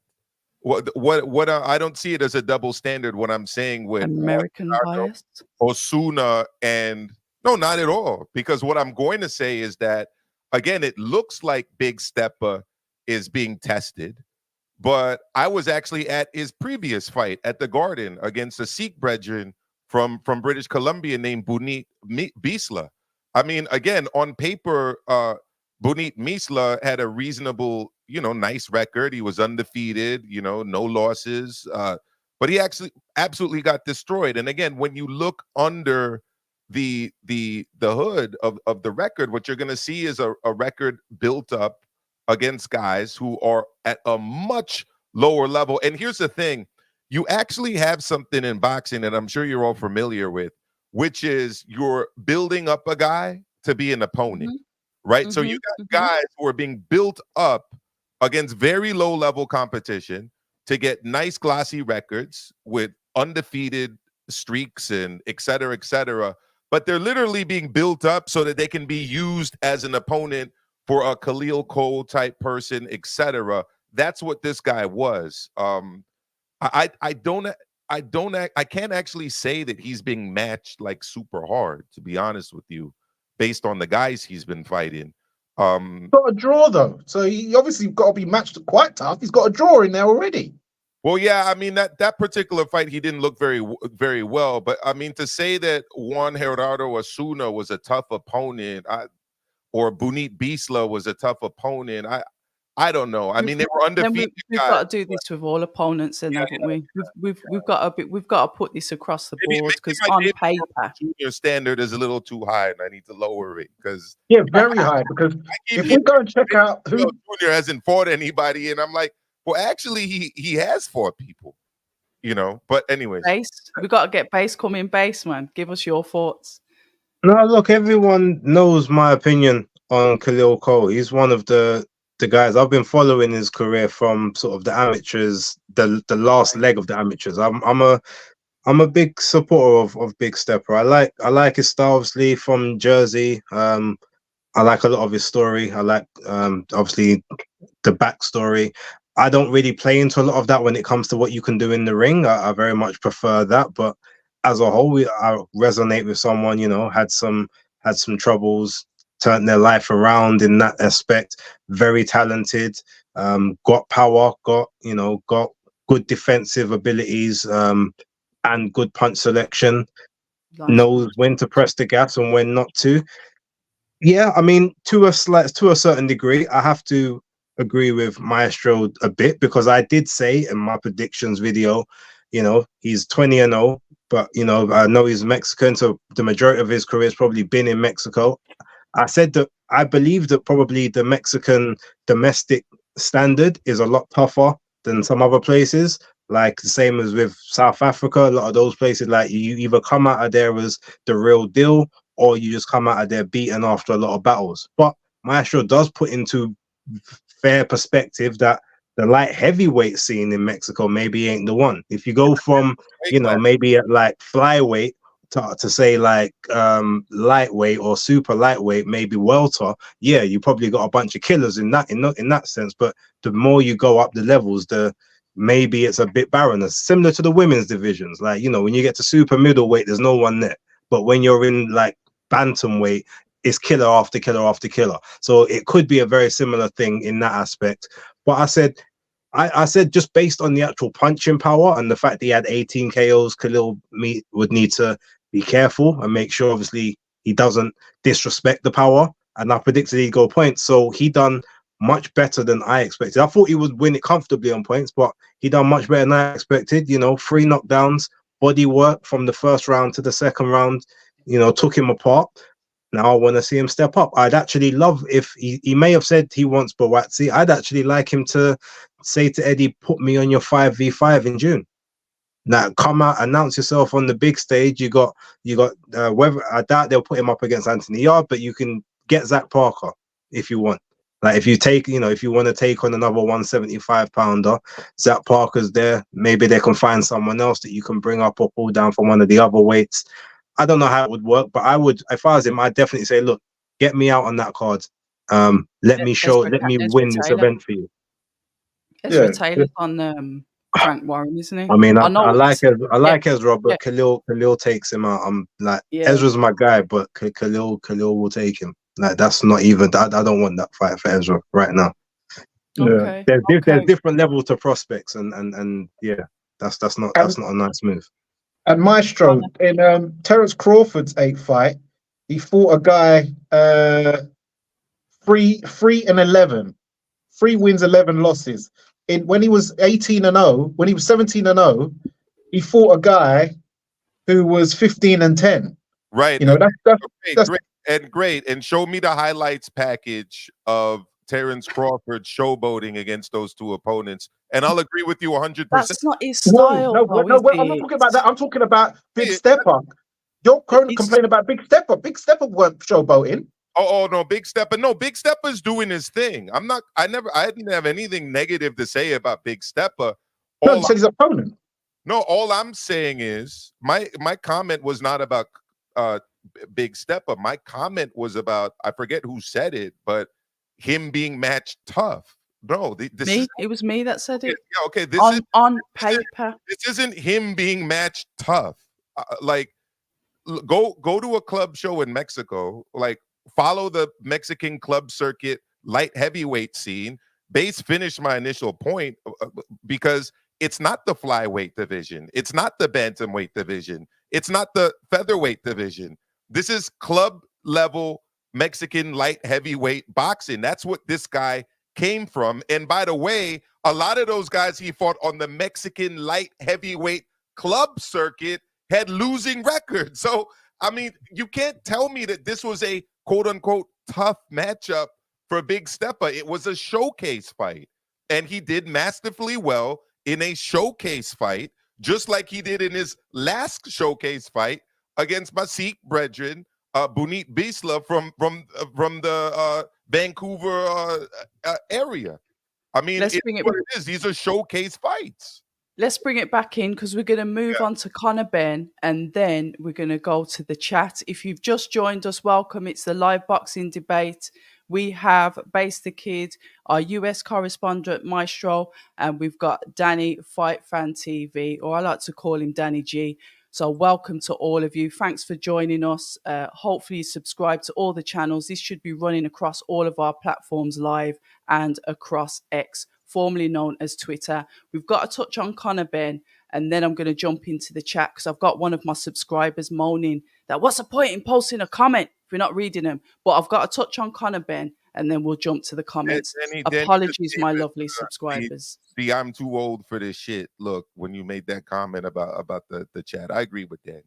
What I don't see it as a double standard. What I'm saying with American bias. Osuna and no, not at all. Because what I'm going to say is that again, it looks like Big Steppa is being tested, but I was actually at his previous fight at the Garden against a Sikh brethren from British Columbia named Bunit Bisla. I mean, again, on paper, Bunit Misla had a reasonable, nice record. He was undefeated, no losses. But he actually absolutely got destroyed. And again, when you look under the hood of the record, what you're going to see is a record built up against guys who are at a much lower level. And here's the thing, you actually have something in boxing that I'm sure you're all familiar with, which is you're building up a guy to be an opponent, right? So you got guys who are being built up against very low level competition to get nice glossy records with undefeated streaks and et cetera, but they're literally being built up so that they can be used as an opponent for a Khalil Cole type person, etc. That's what this guy was. I can't actually say that he's being matched like super hard, to be honest with you, based on the guys he's been fighting. Got a draw though, so he obviously got to be matched quite tough. He's got a draw in there already. Well, yeah, I mean that particular fight he didn't look very well, but I mean to say that Juan Gerardo Osuna was a tough opponent, or Bunit Bisla was a tough opponent. I don't know. I mean, they were undefeated. We've got to do this with all opponents, then, haven't we? We've got to put this across the board because on paper, junior standard is a little too high, and I need to lower it because very high. Because if we go and check out who Junior hasn't fought anybody, and I'm like, well, actually, he has fought people, But anyways, Base, we got to get Base coming. Base, man, give us your thoughts. No, look, everyone knows my opinion on Khalil Cole. He's one of the guys I've been following his career from sort of the amateurs, the last leg of the amateurs. I'm a big supporter of Big Stepper. I like his style, obviously, from Jersey. I like a lot of his story. I like obviously the backstory. I don't really play into a lot of that when it comes to what you can do in the ring. I very much prefer that, but as a whole, I resonate with someone, had some troubles, turned their life around in that aspect. Very talented, got power, got good defensive abilities, and good punch selection. Knows when to press the gas and when not to. Yeah, I mean, to a certain degree, I have to agree with Maestro a bit because I did say in my predictions video, he's 20-0, but I know he's Mexican, so the majority of his career has probably been in Mexico. I said that I believe that probably the Mexican domestic standard is a lot tougher than some other places. Like the same as with South Africa, a lot of those places, like you either come out of there as the real deal or you just come out of there beaten after a lot of battles. But Maestro does put into fair perspective that the light heavyweight scene in Mexico maybe ain't the one. If you go from, maybe at like flyweight to say like lightweight or super lightweight, maybe welter, yeah, you probably got a bunch of killers in that sense. But the more you go up the levels, maybe it's a bit barren. It's similar to the women's divisions. Like, when you get to super middleweight, there's no one there. But when you're in like bantamweight, it's killer after killer after killer. So it could be a very similar thing in that aspect. But I said just based on the actual punching power and the fact that he had 18 KOs, Khalil would need to be careful and make sure, obviously, he doesn't disrespect the power. And I predicted he'd go points. So he done much better than I expected. I thought he would win it comfortably on points, but he done much better than I expected. 3 knockdowns, body work from the first round to the second round, took him apart. Now I want to see him step up. I'd actually love if he may have said he wants Buatsi. I'd actually like him to say to Eddie, put me on your 5v5 in June. Now come out, announce yourself on the big stage. You got whether I doubt they'll put him up against Anthony Yard, but you can get Zach Parker if you want. Like if you want to take on another 175-pounder, Zach Parker's there. Maybe they can find someone else that you can bring up or pull down from one of the other weights. I don't know how it would work, but I would, if I was him, I'd definitely say, look, get me out on that card. Let me win this event for you. Ezra Taylor's on Frank Warren, isn't he? I mean, I know like it's- I like Ezra, yeah. but Khalil takes him out. I'm like, Yeah. Ezra's my guy, but Khalil will take him. Like, that's not even. I don't want that fight for Ezra right now. Okay. There's different levels to prospects, and yeah, that's not a nice move. And Maestro in Terence Crawford's 8th fight, he fought a guy 3-11, 3 wins, 11 losses. When he was 18-0, when he was 17-0, he fought a guy who was 15-10. Right. You know, that's great. And show me the highlights package of Terence Crawford showboating against those two opponents. And I'll agree with you 100%. That's not his style. No, I'm not talking about that. I'm talking about Big Stepper. You're complaining about Big Stepper. Big Stepper weren't showboating. Oh no, Big Stepper. No, Big Stepper's doing his thing. I didn't have anything negative to say about Big Stepper. No, he said his opponent. No, all I'm saying is my comment was not about Big Stepper. My comment was about, I forget who said it, but him being matched tough. No, it was me that said it. Yeah, okay. On paper. This isn't him being matched tough. Go to a club show in Mexico. Like, follow the Mexican club circuit light heavyweight scene. Base finished my initial point because it's not the flyweight division. It's not the bantamweight division. It's not the featherweight division. This is club level Mexican light heavyweight boxing. That's what this guy came from. And by the way, a lot of those guys he fought on the Mexican light heavyweight club circuit had losing records. So, I mean, you can't tell me that this was a quote unquote tough matchup for Big Stepper. It was a showcase fight. And he did masterfully well in a showcase fight, just like he did in his last showcase fight against my Sikh brethren, Bunit Bisla from the Vancouver area. I mean, it's what it is. These are showcase fights. Let's bring it back in because we're going to move on to Conor Benn and then we're going to go to the chat. If you've just joined us, welcome. It's the live boxing debate. We have Base the Kid, our US correspondent, Maestro, and we've got Dani, Fight Fan TV, or I like to call him Dani G. So welcome to all of you. Thanks for joining us. Hopefully you subscribe to all the channels. This should be running across all of our platforms live and across X, formerly known as Twitter. We've got to touch on Conor Benn, and then I'm going to jump into the chat because I've got one of my subscribers moaning that what's the point in posting a comment if you're not reading them? But I've got to touch on Conor Benn, and then we'll jump to the comments. Apologies, my lovely subscribers. See, I'm too old for this shit. Look, when you made that comment about the chat, I agree with Dani.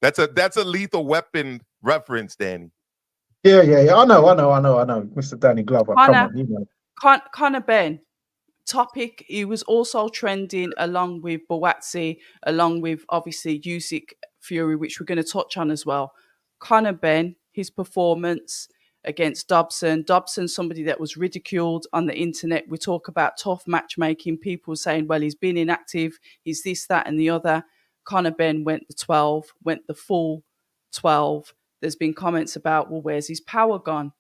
That's a Lethal Weapon reference, Dani. Yeah. I know. Mr. Danny Glover. Come on, you know. Conor Benn. Topic, he was also trending along with Buatsi, along with obviously Usyk Fury, which we're going to touch on as well. Conor Benn, his performance against Dobson, somebody that was ridiculed on the internet. We talk about tough matchmaking, people saying, well, he's been inactive, he's this, that, and the other. Conor Benn went the 12, went the full 12. There's been comments about, well, where's his power gone?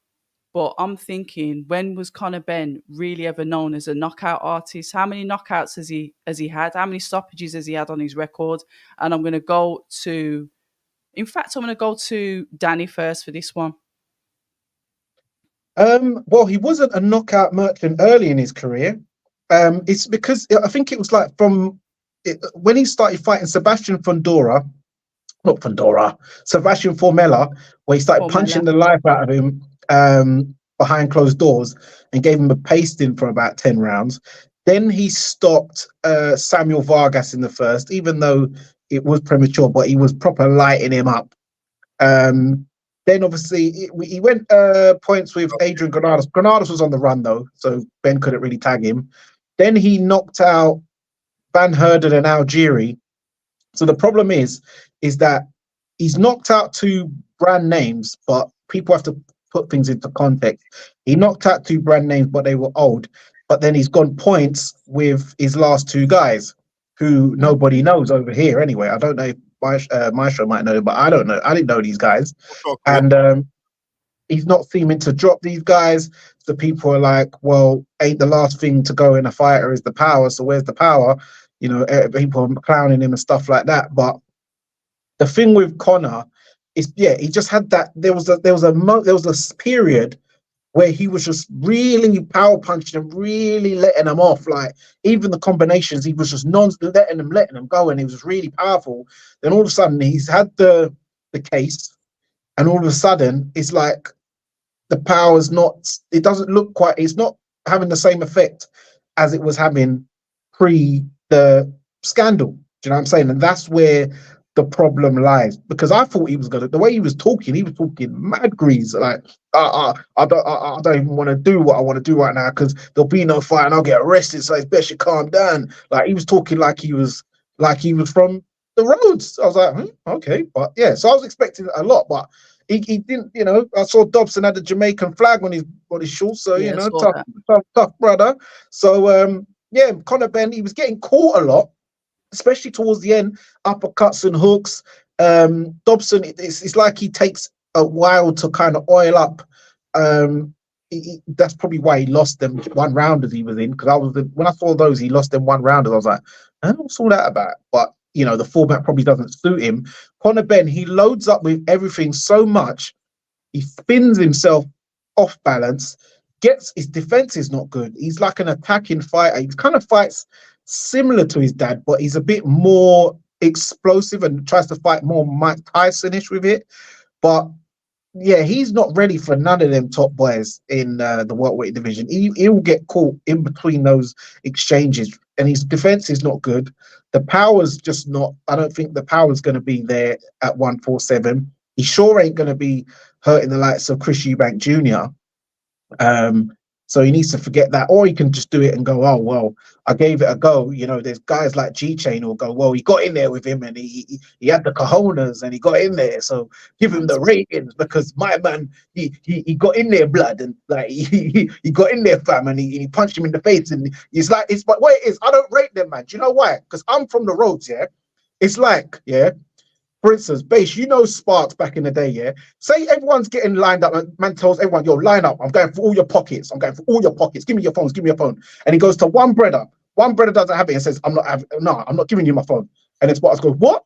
But I'm thinking, when was Conor Benn really ever known as a knockout artist? How many knockouts has he had? How many stoppages has he had on his record? And I'm going to go to Dani first for this one. Well, he wasn't a knockout merchant early in his career. It's because I think it was like when he started fighting Sebastian Formella, where he started punching the life out of him behind closed doors and gave him a pasting for about 10 rounds. Then he stopped Samuel Vargas in the first, even though it was premature, but he was proper lighting him up. Then obviously he went points with Adrian Granados. Granados was on the run though, so Ben couldn't really tag him. Then he knocked out Van Herden and Algieri. So the problem is that he's knocked out 2 brand names, but people have to put things into context. He knocked out 2 brand names, but they were old. But then he's gone points with his last 2 guys, who nobody knows over here anyway. I don't know if Maestro might know, but I don't know. I didn't know these guys. And he's not seeming to drop these guys. So people are like, well, ain't the last thing to go in a fighter is the power. So where's the power? You know, people are clowning him and stuff like that. But the thing with Connor is, yeah, he just had that. There was a period where he was just really power punching and really letting them off. Like even the combinations, he was just letting them go, and he was really powerful. Then all of a sudden, he's had the case, and all of a sudden, it's like the power's not. It doesn't look quite. It's not having the same effect as it was having pre the scandal. Do you know what I'm saying? And that's where the problem lies, because I thought he was gonna. The way he was talking mad grease. Like I don't even want to do what I want to do right now because there'll be no fight and I'll get arrested. So it's best you calm down. Like he was talking like he was from the roads. I was like, okay, but yeah. So I was expecting a lot, but he didn't. You know, I saw Dobson had the Jamaican flag on his shorts. So you know, tough brother. So yeah, Conor Benn, he was getting caught a lot, especially towards the end, uppercuts and hooks. Dobson, it's like he takes a while to kind of oil up. That's probably why he lost them 1 rounders he was in, because when I saw those, he lost them 1 rounders. I was like, what's all that about? But you know, the format probably doesn't suit him. Conor Benn, he loads up with everything so much, he spins himself off balance. His defense is not good. He's like an attacking fighter. He kind of fights similar to his dad, but he's a bit more explosive and tries to fight more Mike Tyson-ish with it. But yeah, he's not ready for none of them top boys in the welterweight division. He'll get caught in between those exchanges, and his defense is not good. The power's just not. I don't think the power's going to be there at 147. He sure ain't going to be hurting the likes of Chris Eubank Jr. So he needs to forget that, or he can just do it and go, oh, well, I gave it a go. You know, there's guys like G-Chain who'll go, well, he got in there with him and he had the cojones and he got in there. So give him the ratings because my man, he got in there, blood, and like he got in there, fam, and he punched him in the face. And but what it is, I don't rate them, man. Do you know why? Because I'm from the roads, yeah? It's like, yeah, for instance, Base, you know Sparks back in the day, yeah? Say everyone's getting lined up, and man tells everyone, yo, line up. I'm going for all your pockets. Give me your phones. Give me your phone. And he goes to one brother. One brother doesn't have it and says, I'm not giving you my phone. And then Sparks goes, what?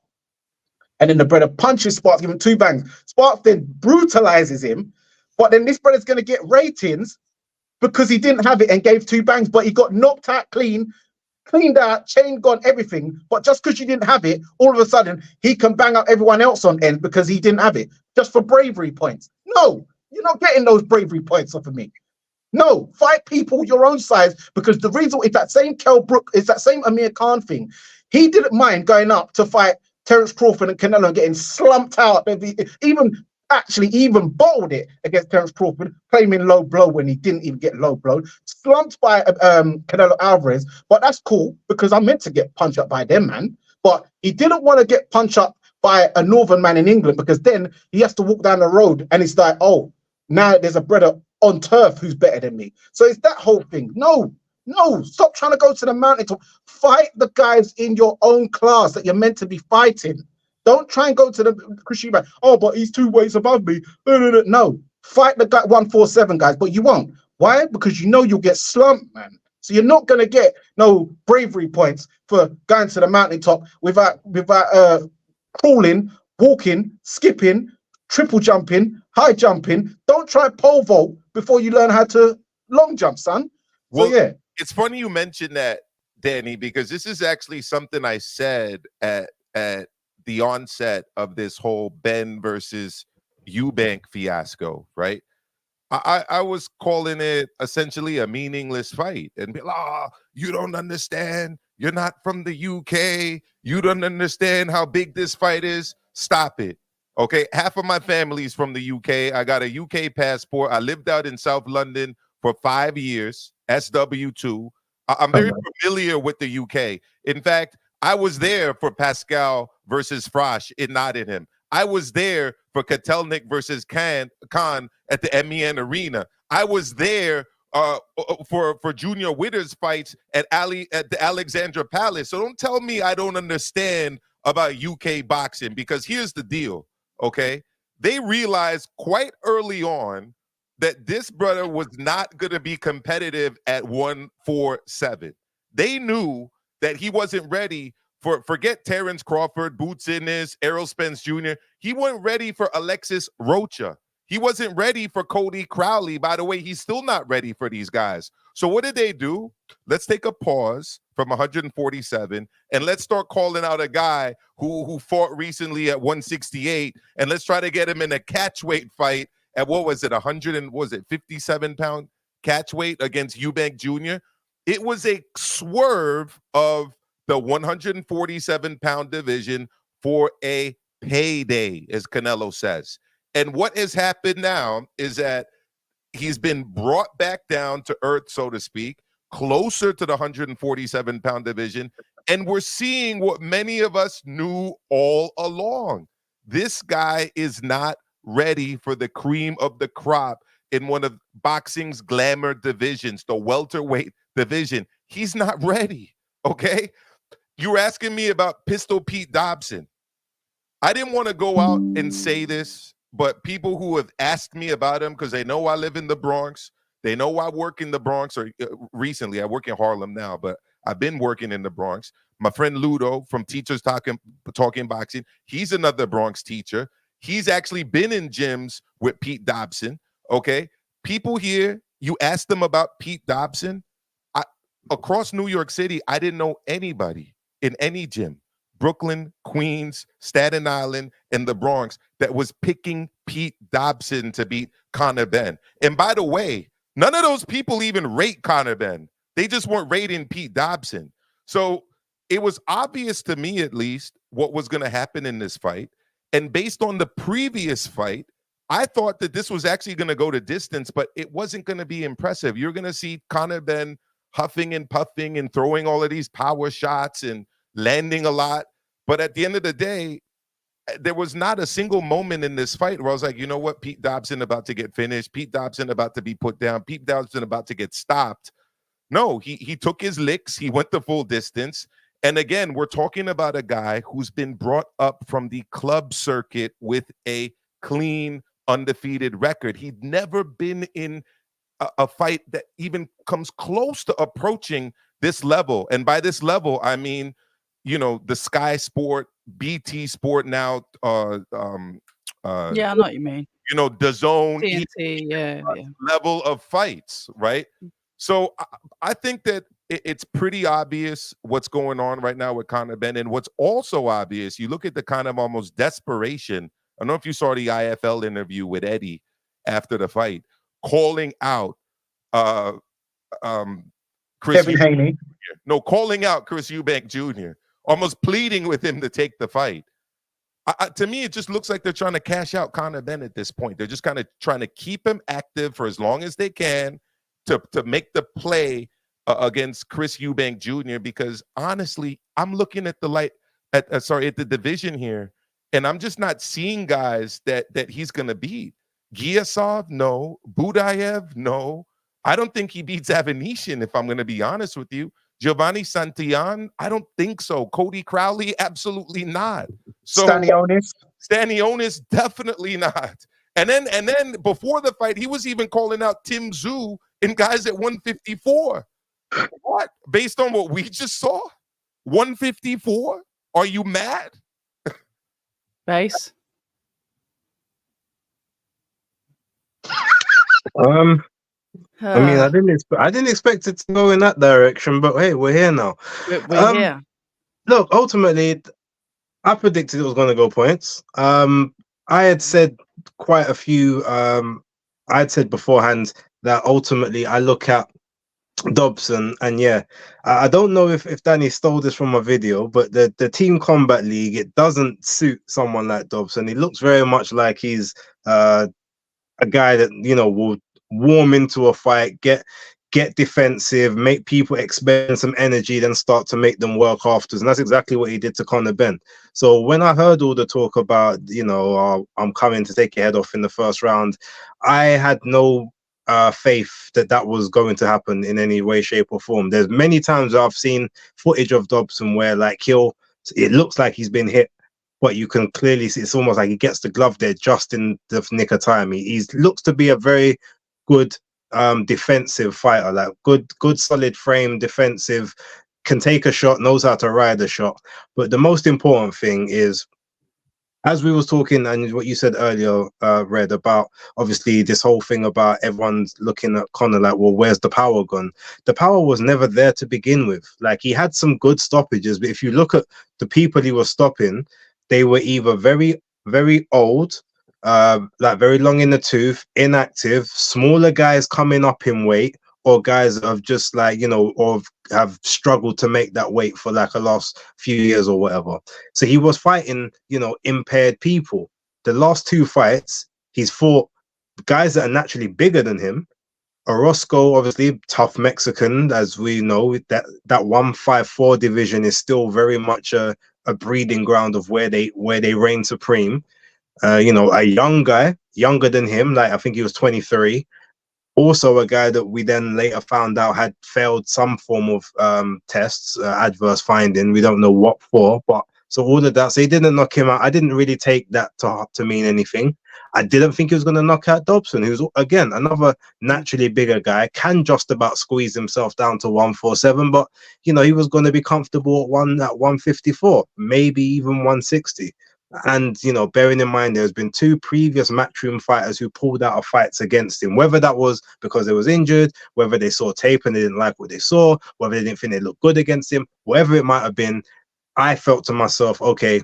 And then the brother punches Sparks, give him 2 bangs. Sparks then brutalizes him. But then this brother's going to get ratings because he didn't have it and gave 2 bangs, but he got knocked out cleaned out, chain gone, everything. But just because you didn't have it, all of a sudden he can bang up everyone else on end because he didn't have it, just for bravery points. No, you're not getting those bravery points off of me. No, fight people your own size, because the reason it's that same Kell Brook, it's that same Amir Khan thing. He didn't mind going up to fight Terence Crawford and Canelo and getting slumped out. Even bowled it against Terence Crawford, claiming low blow when he didn't even get low blow. Slumped by Canelo Alvarez, but that's cool because I'm meant to get punched up by them, man. But he didn't want to get punched up by a northern man in England, because then he has to walk down the road and it's like, oh, now there's a brother on turf who's better than me. So it's that whole thing. No, stop trying to go to the mountain to fight the guys in your own class that you're meant to be fighting. Don't try and go to the Chris Eubank. Oh, but he's 2 weights above me. No, fight the guy 147, guys, but you won't. Why? Because you know you'll get slumped, man. So you're not gonna get no bravery points for going to the mountaintop without crawling, walking, skipping, triple jumping, high jumping. Don't try pole vault before you learn how to long jump, son. Well, so yeah, it's funny you mentioned that, Danny, because this is actually something I said at the onset of this whole Ben versus Eubank fiasco, right? I was calling it essentially a meaningless fight and be like, you don't understand. You're not from the UK. You don't understand how big this fight is. Stop it. Okay. Half of my family's from the UK. I got a UK passport. I lived out in South London for 5 years, SW2. I'm very familiar with the UK. In fact, I was there for Pascal versus Frosh in Nottingham. I was there for Kotelnik versus Khan at the MEN Arena. I was there for Junior Witter's fights at the Alexandra Palace. So don't tell me I don't understand about UK boxing, because here's the deal, okay? they realized quite early on that this brother was not going to be competitive at 147. They knew that he wasn't ready for, forget Terrence Crawford, Boots Ennis, Errol Spence Jr. He wasn't ready for Alexis Rocha. He wasn't ready for Cody Crowley. By the way, he's still not ready for these guys. So what did they do? Let's take a pause from 147 and let's start calling out a guy who fought recently at 168, and let's try to get him in a catch weight fight at, what was it, 100 and was it 57-pound catch weight against Eubank Jr. It was a swerve of the 147-pound division for a payday, as Canelo says. And what has happened now is that he's been brought back down to earth, so to speak, closer to the 147-pound division. And we're seeing what many of us knew all along. This guy is not ready for the cream of the crop in one of boxing's glamour divisions, the welterweight division. He's not ready, okay? You were asking me about Pistol Pete Dobson. I didn't want to go out and say this, but people who have asked me about him, because they know I live in the Bronx, they know I work in the Bronx, or recently I work in Harlem now, but I've been working in the Bronx. My friend Ludo from Teachers Talking Boxing, he's another Bronx teacher. He's actually been in gyms with Pete Dobson, okay? People here, you ask them about Pete Dobson, across New York City, I didn't know anybody in any gym, Brooklyn, Queens, Staten Island, and the Bronx, that was picking Pete Dobson to beat Conor Benn. And by the way, none of those people even rate Conor Benn. They just weren't rating Pete Dobson. So it was obvious to me, at least, what was going to happen in this fight. And based on the previous fight, I thought that this was actually going to go to distance, but it wasn't going to be impressive. You're going to see Conor Benn huffing and puffing and throwing all of these power shots and landing a lot. But at the end of the day, there was not a single moment in this fight where I was like, you know what, Pete Dobson about to get finished, Pete Dobson about to be put down, Pete Dobson about to get stopped. No, he took his licks, he went the full distance. And again, we're talking about a guy who's been brought up from the club circuit with a clean, undefeated record. He'd never been in a fight that even comes close to approaching this level. And by this level, I mean, you know, the Sky Sport, BT Sport now, Yeah, I know what you mean. You know, DAZN, TNT, yeah. level of fights, right? So I think that it's pretty obvious what's going on right now with Conor Benn. And what's also obvious, you look at the kind of almost desperation. I don't know if you saw the IFL interview with Eddie after the fight, calling out Chris Kevin Haney. No, calling out Chris Eubank Jr., almost pleading with him to take the fight. To me, it just looks like they're trying to cash out Conor Benn at this point. They're just kind of trying to keep him active for as long as they can to make the play against Chris Eubank Jr. Because honestly, I'm looking at the division here, and I'm just not seeing guys that he's going to beat. Giasov, no. Budayev, no. I don't think he beats Avanesyan, if I'm going to be honest with you. Giovanni Santillan, I don't think so. Cody Crowley, absolutely not. So Stanionis, definitely not. And then before the fight, he was even calling out Tim Tszyu and guys at 154. What? Based on what we just saw? 154? Are you mad? Base? I mean, I didn't expect it to go in that direction, but hey, we're here now. We're here. Look, ultimately, I predicted it was going to go points. I had said quite a few. I had said beforehand that ultimately I look at Dobson, and yeah, I don't know if Dani stole this from my video, but the Team Combat League, it doesn't suit someone like Dobson. He looks very much like he's a guy that, you know, will warm into a fight, get defensive, make people expend some energy, then start to make them work afterwards. And that's exactly what he did to Conor Benn. So when I heard all the talk about, you know, I'm coming to take your head off in the first round, I had no faith that was going to happen in any way, shape, or form. There's many times I've seen footage of Dobson where, like, it looks like he's been hit but you can clearly see it's almost like he gets the glove there just in the nick of time. He looks to be a very good defensive fighter, like good solid frame, defensive, can take a shot, knows how to ride a shot. But the most important thing is, as we was talking and what you said earlier, Red, about obviously this whole thing about everyone's looking at Conor like, well, where's the power gone? The power was never there to begin with. Like, he had some good stoppages, but if you look at the people he was stopping, they were either very, very old, like very long in the tooth, inactive, smaller guys coming up in weight, or guys that have just like, or have struggled to make that weight for like the last few years or whatever. So he was fighting, impaired people. The last two fights, he's fought guys that are naturally bigger than him. Orozco, obviously, tough Mexican, as we know, that 154 division is still very much a breeding ground of where they reign supreme. A young guy, younger than him, like I think he was 23. Also a guy that we then later found out had failed some form of tests, adverse finding. We don't know what for, but so all of that. So he didn't knock him out. I didn't really take that to mean anything. I didn't think he was going to knock out Dobson, who's, again, another naturally bigger guy, can just about squeeze himself down to 147, but, he was going to be comfortable at 154, maybe even 160. And, bearing in mind, there's been two previous Matchroom fighters who pulled out of fights against him, whether that was because they was injured, whether they saw tape and they didn't like what they saw, whether they didn't think they looked good against him, whatever it might have been. I felt to myself, okay,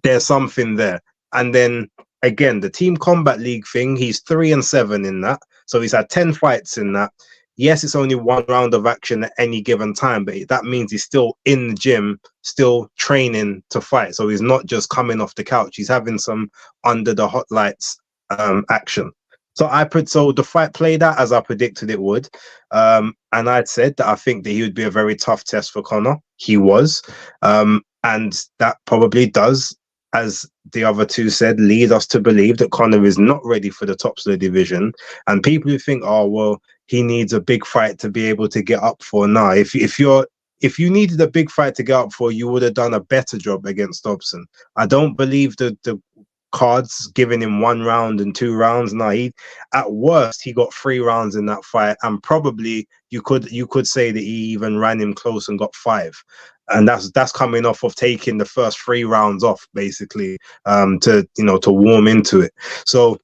there's something there. And then again, the Team Combat League thing, he's 3-7 in that. So he's had 10 fights in that. Yes, it's only one round of action at any given time, but that means he's still in the gym, still training to fight. So he's not just coming off the couch. He's having some under the hot lights action. So so the fight played out as I predicted it would. And I'd said that I think that he would be a very tough test for Conor. He was. And that probably does, as the other two said, lead us to believe that Conor is not ready for the tops of the division. And people who think, oh, well, he needs a big fight to be able to get up for. Now, if you needed a big fight to get up for, you would have done a better job against Dobson. I don't believe the cards giving him 1 round and 2 rounds. No, at worst he got 3 rounds in that fight, and probably you could say that he even ran him close and got 5. And that's coming off of taking the first 3 rounds off, basically, to warm into it. So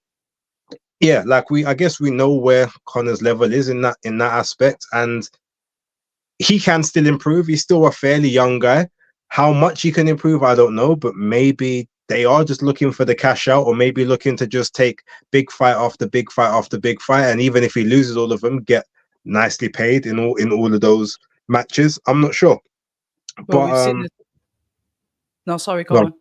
yeah, like I guess we know where Conor's level is in that aspect, and he can still improve. He's still a fairly young guy. How much he can improve, I don't know, but maybe they are just looking for the cash out, or maybe looking to just take big fight after big fight after big fight, and even if he loses all of them, get nicely paid in all of those matches. I'm not sure. Well, But no, sorry, go on.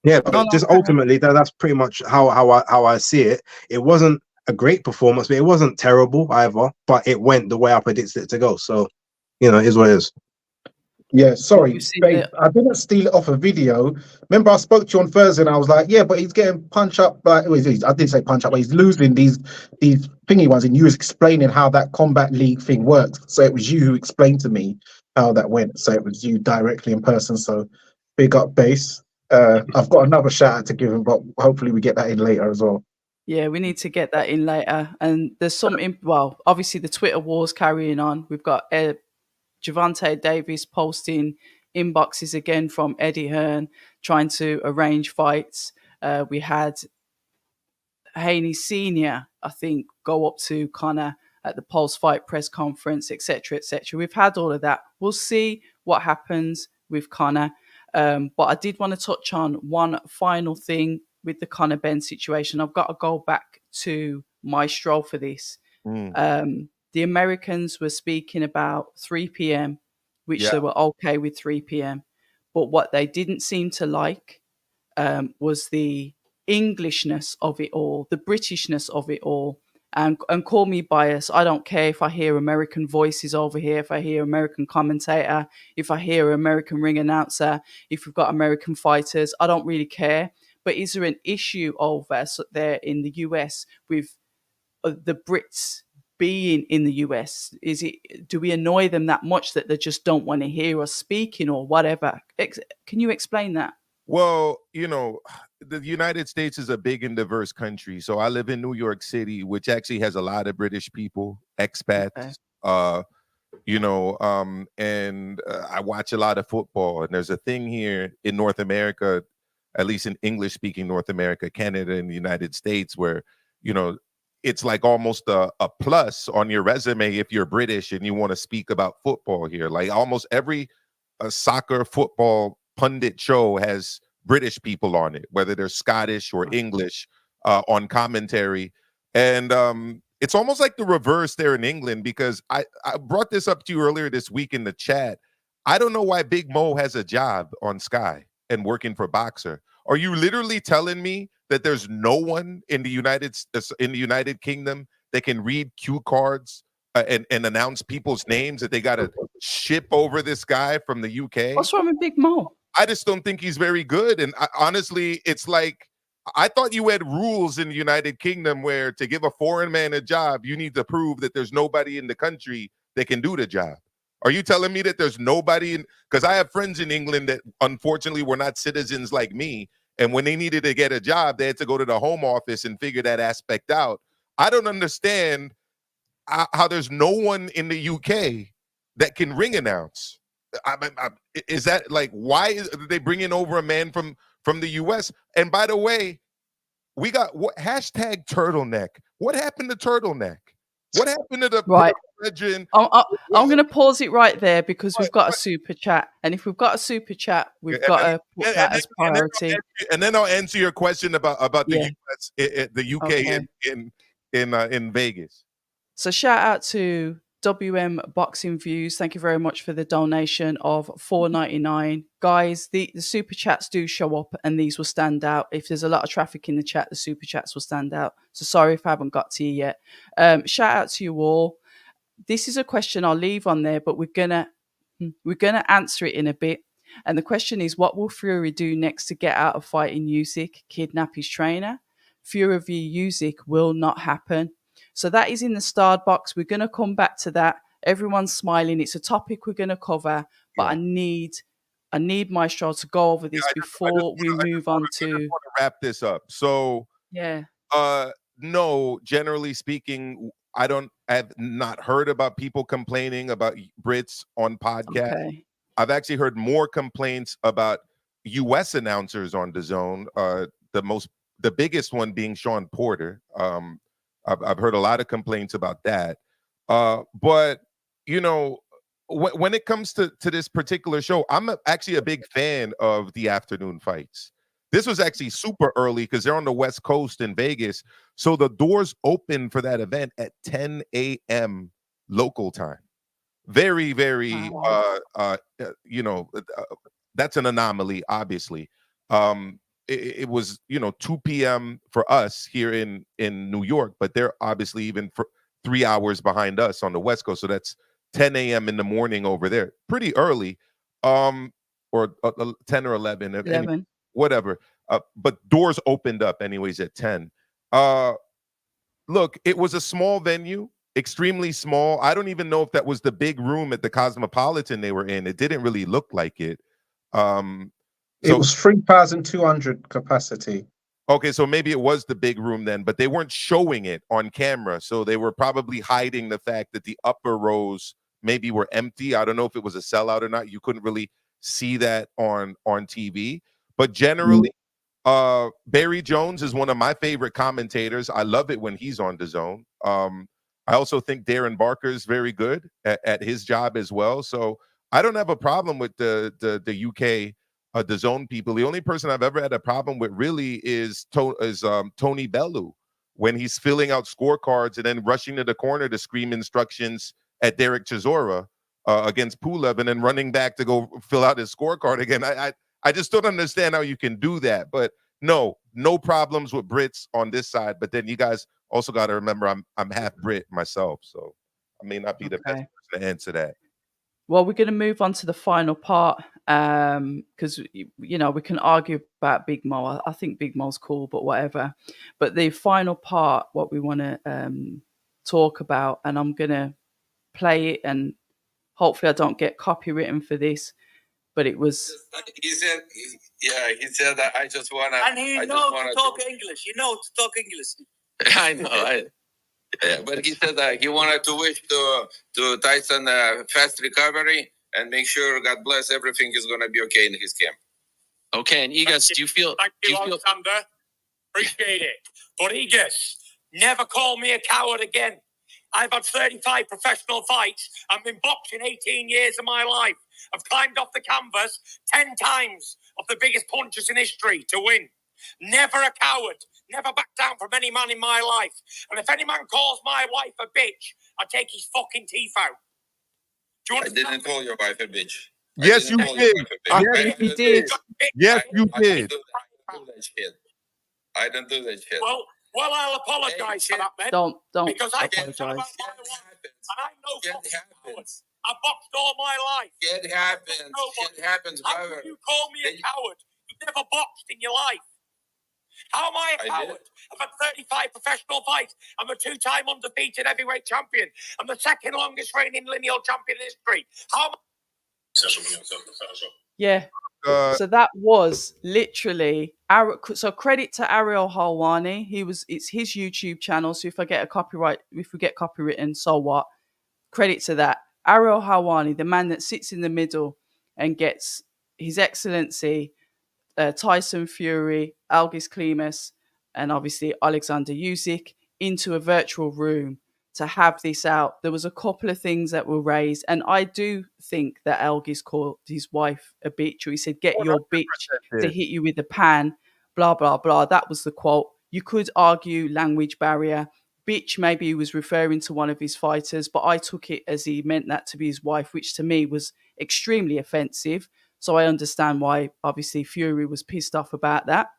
Yeah, but just ultimately, that's pretty much how I see it. It wasn't a great performance, but it wasn't terrible either. But it went the way I predicted it to go. So, it is what it is. Yeah, sorry, babe, I didn't steal it off a video. Remember, I spoke to you on Thursday, and I was like, "Yeah, but he's getting punch up." Like, I did say punch up, but he's losing these thingy ones, and you was explaining how that Combat League thing works. So it was you who explained to me how that went. So it was you directly in person. So big up, Base. I've got another shout out to give him, but hopefully we get that in later as well. Yeah, we need to get that in later. And there's some, obviously the Twitter war's carrying on. We've got Javante Davis posting inboxes again from Eddie Hearn, trying to arrange fights. We had Haney Sr., I think, go up to Conor at the post-fight press conference, etc., etc. We've had all of that. We'll see what happens with Conor. But I did want to touch on one final thing with the Conor Benn situation. I've got to go back to Maestro for this. The Americans were speaking about 3 p.m., which they were okay with 3 p.m. But what they didn't seem to like was the Englishness of it all, the Britishness of it all. And call me biased. I don't care if I hear American voices over here, if I hear American commentator, if I hear American ring announcer, if we've got American fighters. I don't really care. But is there an issue over there in the US with the Brits being in the US? Do we annoy them that much that they just don't want to hear us speaking or whatever? Can you explain that? Well, the United States is a big and diverse country. So I live in New York City, which actually has a lot of British people, Okay. expats. And I watch a lot of football. And there's a thing here in North America, at least in English speaking North America, Canada, and the United States, where, you know, it's like almost a plus on your resume if you're British and you want to speak about football here. Like almost every soccer football pundit show has British people on it, whether they're Scottish or English on commentary. And it's almost like the reverse there in England, because I brought this up to you earlier this week in the chat. I don't know why Big Mo has a job on Sky and working for Boxer. Are you literally telling me that there's no one in the United Kingdom that can read cue cards and announce people's names, that they got to ship over this guy from the UK? What's wrong with Big Mo? I just don't think he's very good. And honestly, it's like, I thought you had rules in the United Kingdom where to give a foreign man a job, you need to prove that there's nobody in the country that can do the job. Are you telling me that there's nobody in? Because I have friends in England that unfortunately were not citizens like me. And when they needed to get a job, they had to go to the home office and figure that aspect out. I don't understand how there's no one in the UK that can ring announce. Is that like, why are they bringing over a man from the US? And by the way, we got hashtag turtleneck. What happened to turtleneck? What happened to the Right? legend? I'm going to pause it right there because we've got a super chat, and if we've got a super chat, we've got to put that as priority. And then I'll answer your question about the Yeah. US, the UK Okay. in Vegas. So shout out to WM Boxing Views. Thank you very much for the donation of $4.99. Guys, the super chats do show up and these will stand out. If there's a lot of traffic in the chat, the super chats will stand out. So sorry if I haven't got to you yet. Shout out to you all. This is a question I'll leave on there, but we're gonna answer it in a bit. And the question is, what will Fury do next to get out of fighting Usyk, kidnap his trainer? Fury v Usyk will not happen. So that is in the starred box. We're going to come back to that. Everyone's smiling. It's a topic we're going to cover, but I need Maestro to go over this before we move on to. I want to wrap this up. So yeah. No, generally speaking, I've not heard about people complaining about Brits on podcasts. Okay. I've actually heard more complaints about US announcers on DAZN. The biggest one being Sean Porter. I've heard a lot of complaints about that. But when it comes to this particular show, I'm actually a big fan of the afternoon fights. This was actually super early because they're on the West Coast in Vegas. So the doors open for that event at 10 a.m. local time. Very, very, that's an anomaly, obviously. It was, 2 p.m. for us here in New York, but they're obviously even for 3 hours behind us on the West Coast. So that's 10 a.m. in the morning over there. Pretty early, or 10 or 11. 11. Whatever. But doors opened up anyways at 10. Look, it was a small venue, extremely small. I don't even know if that was the big room at the Cosmopolitan they were in. It didn't really look like it. It was 3,200 capacity. Okay, so maybe it was the big room then, but they weren't showing it on camera. So they were probably hiding the fact that the upper rows maybe were empty. I don't know if it was a sellout or not. You couldn't really see that on TV. But generally, Barry Jones is one of my favorite commentators. I love it when he's on DAZN. I also think Darren Barker is very good at his job as well. So I don't have a problem with the UK DAZN people. The only person I've ever had a problem with really is Tony Bellew, when he's filling out scorecards and then rushing to the corner to scream instructions at Derek Chisora against Pulev and then running back to go fill out his scorecard again. I just don't understand how you can do that. But no problems with Brits on this side. But then you guys also got to remember I'm half Brit myself, so I may not be the best person to answer that. Well, we're going to move on to the final part because, we can argue about Big Mo. I think Big Mo's cool, but whatever. But the final part, what we want to talk about, and I'm going to play it, and hopefully I don't get copywritten for this. but it was. He said, he said that I just wanna. And he knows to talk English. You know to talk English. I know. But he said that he wanted to wish to Tyson a fast recovery and make sure, God bless, everything is gonna be okay in his camp. Okay, and Egas, do you feel? Thank you, Alexander. Appreciate it. But Egas, never call me a coward again. I've had 35 professional fights. I've been boxing 18 years of my life. I've climbed off the canvas 10 times of the biggest punches in history to win. Never a coward. Never back down from any man in my life. And if any man calls my wife a bitch, I take his fucking teeth out. Do you I didn't call your wife a bitch. Yes, you did. Yes, you did. Yes, you did. I don't do that shit. Well, I'll apologise for that, man. Don't Because I apologise. and I know cowards. I've boxed all my life. Shit happens. Shit happens, How brother. can you call me a coward? You've never boxed in your life. How am I a coward? I've had 35 professional fights. I'm a 2-time undefeated heavyweight champion. I'm the second longest reigning lineal champion in history. How am Yeah. So that was literally so credit to Ariel Halwani. It's his YouTube channel. So if we get copywritten, so what? Credit to that. Ariel Halwani, the man that sits in the middle and gets His Excellency Tyson Fury, Algis Klimas, and obviously Alexander Usyk into a virtual room to have this out. There was a couple of things that were raised, and I do think that Algis called his wife a bitch, or he said, "Get your bitch to hit you with a pan," blah, blah, blah. That was the quote. You could argue language barrier. Bitch, maybe he was referring to one of his fighters, but I took it as he meant that to be his wife, which to me was extremely offensive. So I understand why, obviously, Fury was pissed off about that.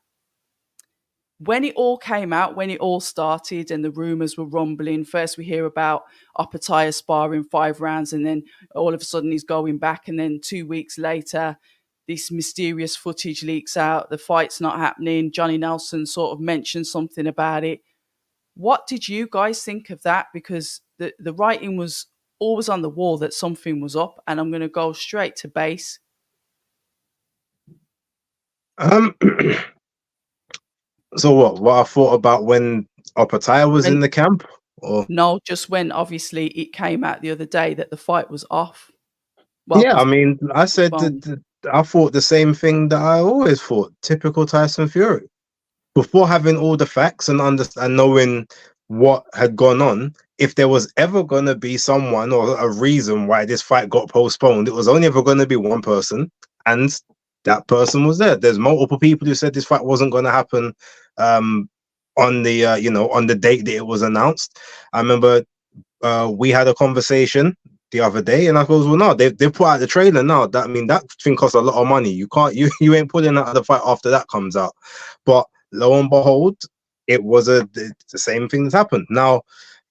When it all came out, when it all started and the rumours were rumbling, first we hear about Opetaya sparring 5 rounds and then all of a sudden he's going back, and then 2 weeks later this mysterious footage leaks out, the fight's not happening, Johnny Nelson sort of mentioned something about it. What did you guys think of that? Because the writing was always on the wall that something was up, and I'm going to go straight to base. So what I thought about when Opetaya was in the camp? Or? No, just when obviously it came out the other day that the fight was off. Well, yeah, I mean, I said that I thought the same thing that I always thought. Typical Tyson Fury. Before having all the facts and knowing what had gone on, if there was ever going to be someone or a reason why this fight got postponed, it was only ever going to be one person, and that person was there. There's multiple people who said this fight wasn't going to happen on the on the date that it was announced. I remember we had a conversation the other day, and I goes, well, no, they put out the trailer now. That that thing costs a lot of money. You can't you ain't pulling out the fight after that comes out. But lo and behold, it was the same thing that's happened. Now,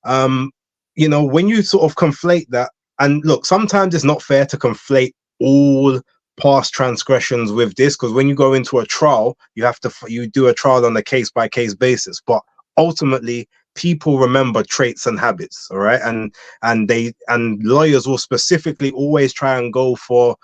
when you sort of conflate that, and look, sometimes it's not fair to conflate all past transgressions with this, because when you go into a trial, you do a trial on a case-by-case basis. But ultimately, people remember traits and habits, all right, and lawyers will specifically always try and go for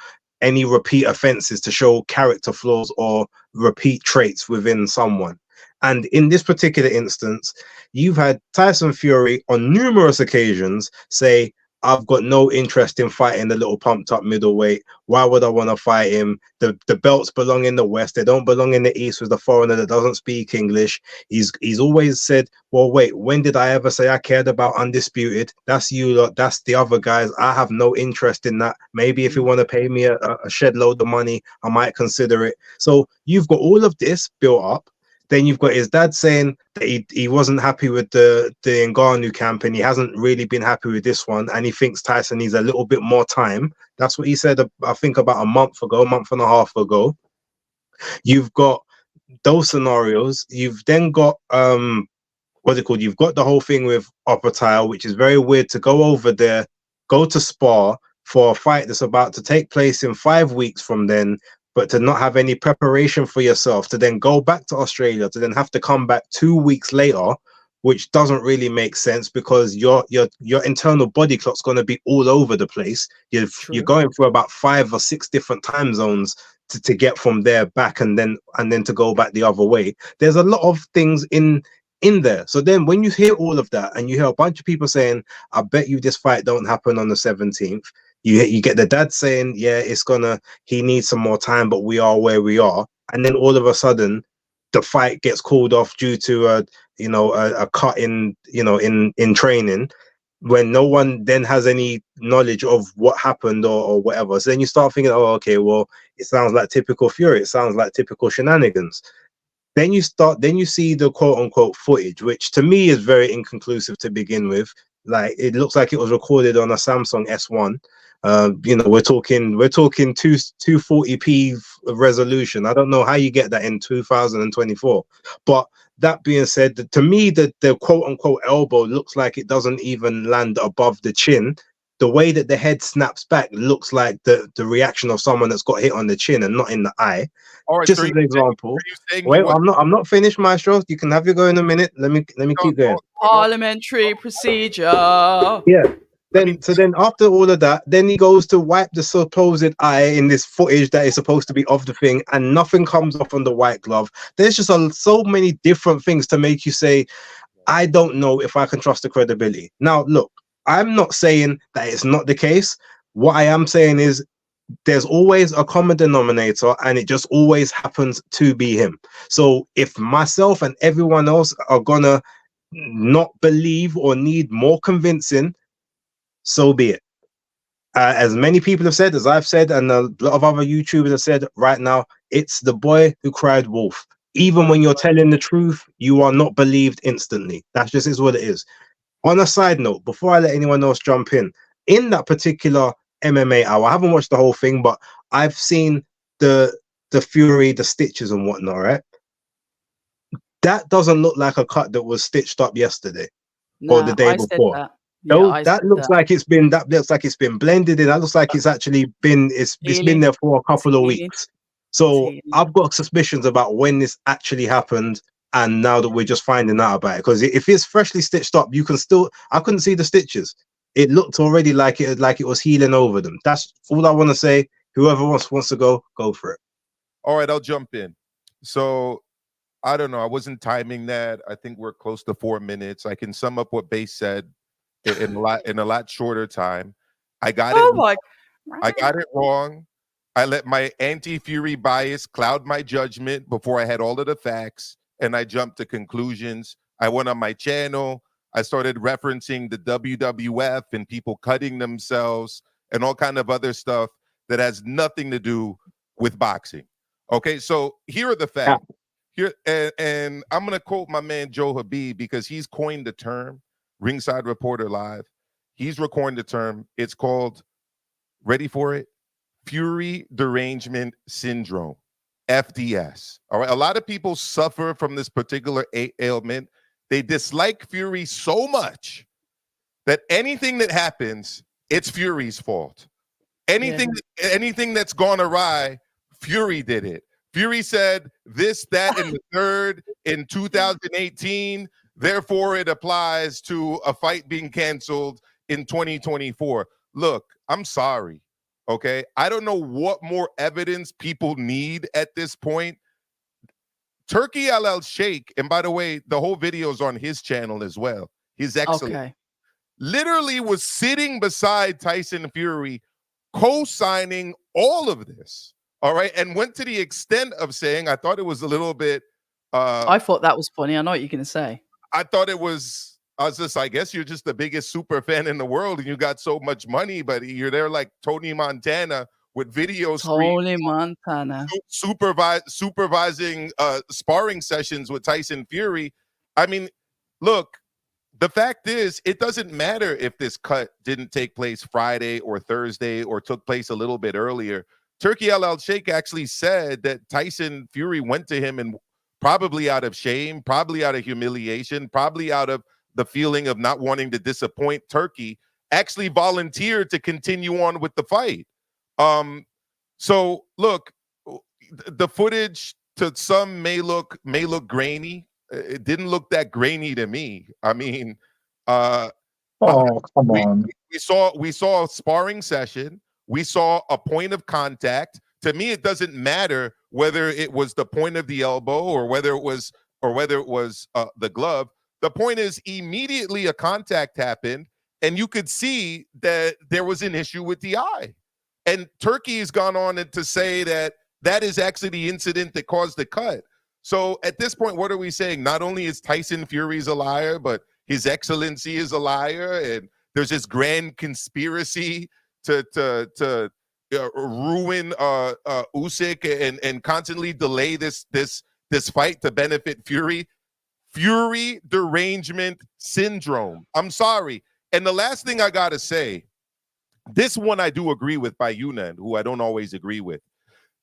any repeat offenses to show character flaws or repeat traits within someone. And in this particular instance, you've had Tyson Fury on numerous occasions say, I've got no interest in fighting the little pumped up middleweight. Why would I want to fight him? The belts belong in the West. They don't belong in the East with the foreigner that doesn't speak English. He's always said, well, wait, when did I ever say I cared about Undisputed? That's you lot. That's the other guys. I have no interest in that. Maybe if you want to pay me a shed load of money, I might consider it. So you've got all of this built up. Then you've got his dad saying that he wasn't happy with the Ngannou camp, and he hasn't really been happy with this one, and he thinks Tyson needs a little bit more time. That's what he said, I think, about a month and a half ago. You've got those scenarios. You've then got what's it called? You've got the whole thing with Opetaya, which is very weird, to go over there, go to Spa for a fight that's about to take place in 5 weeks from then, but to not have any preparation for yourself, to then go back to Australia, to then have to come back 2 weeks later which doesn't really make sense because your internal body clock's going to be all over the place. You're going through about 5 or 6 different time zones to get from there back and then to go back the other way. There's a lot of things in there. So then when you hear all of that and you hear a bunch of people saying, I bet you this fight don't happen on the 17th, you get the dad saying, yeah, he needs some more time, but we are where we are. And then all of a sudden the fight gets called off due to a cut in training, when no one then has any knowledge of what happened or whatever. So then you start thinking, oh, okay, well, it sounds like typical Fury. It sounds like typical shenanigans. Then you see the quote unquote footage, which to me is very inconclusive to begin with. Like, it looks like it was recorded on a Samsung S1. We're talking 240p resolution. I don't know how you get that in 2024. But that being said, to me, the quote unquote elbow looks like it doesn't even land above the chin. The way that the head snaps back looks like the reaction of someone that's got hit on the chin and not in the eye. All right, just so as an example. Wait, I'm not finished, Maestro. You can have your go in a minute. Let me keep going. Parliamentary procedure. Yeah. Then after all of that, then he goes to wipe the supposed eye in this footage that is supposed to be of the thing, and nothing comes off on the white glove. There's just so many different things to make you say, I don't know if I can trust the credibility. Now, look, I'm not saying that it's not the case. What I am saying is there's always a common denominator, and it just always happens to be him. So if myself and everyone else are gonna not believe or need more convincing, so be it. As many people have said, as I've said, and a lot of other YouTubers have said, right now, it's the boy who cried wolf. Even when you're telling the truth, you are not believed instantly. That just is what it is. On a side note, before I let anyone else jump in that particular MMA hour, I haven't watched the whole thing, but I've seen the Fury, the stitches and whatnot, right? That doesn't look like a cut that was stitched up yesterday or the day before. That looks like it's been blended in. That looks like it's actually been it's been there for a couple of weeks. So I've got suspicions about when this actually happened, and now that we're just finding out about it. Because if it's freshly stitched up, I couldn't see the stitches. It looked already like it was healing over them. That's all I want to say. Whoever wants to go for it. All right, I'll jump in. So I don't know. I wasn't timing that. I think we're close to 4 minutes. I can sum up what Base said in a lot shorter time. I got it wrong. I let my anti-Fury bias cloud my judgment before I had all of the facts, and I jumped to conclusions. I went on my channel. I started referencing the WWF and people cutting themselves and all kind of other stuff that has nothing to do with boxing. Okay, so here are the facts. Here, and I'm going to quote my man Joe Habib, because he's coined the term, Ringside Reporter Live. He's coined the term. It's called, ready for it, Fury Derangement Syndrome, FDS. All right, a lot of people suffer from this particular ailment. They dislike Fury so much that anything that happens, it's Fury's fault. Anything that's gone awry, Fury did it. Fury said this, that, and the third in 2018. Therefore, it applies to a fight being canceled in 2024. Look, I'm sorry. Okay, I don't know what more evidence people need at this point. Turkey LL Sheikh, and by the way, the whole video is on his channel as well. He's excellent. Okay. Literally was sitting beside Tyson Fury, co-signing all of this. All right, and went to the extent of saying, I thought it was a little bit. I thought that was funny. I know what you're going to say. I guess you're just the biggest super fan in the world, and you got so much money, but you're there like Tony Montana with video supervising sparring sessions with Tyson Fury. I mean, look, the fact is, it doesn't matter if this cut didn't take place Friday or Thursday or took place a little bit earlier. Turkey LL Sheikh actually said that Tyson Fury went to him, and probably out of shame, probably out of humiliation, probably out of the feeling of not wanting to disappoint Turkey, actually volunteered to continue on with the fight. So look, the footage to some may look grainy. It didn't look that grainy to me. I mean, uh, Oh, come we on. we saw a sparring session. We saw a point of contact. To me, it doesn't matter whether it was the point of the elbow or whether it was the glove. The point is, immediately a contact happened, and you could see that there was an issue with the eye. And Turkey has gone on to say that that is actually the incident that caused the cut. So at this point, what are we saying? Not only is Tyson Fury's a liar, but His Excellency is a liar, and there's this grand conspiracy to ruin Usyk and constantly delay this fight to benefit Fury. Fury derangement syndrome. I'm sorry. And the last thing I gotta say, this one I do agree with by Yunan, who I don't always agree with.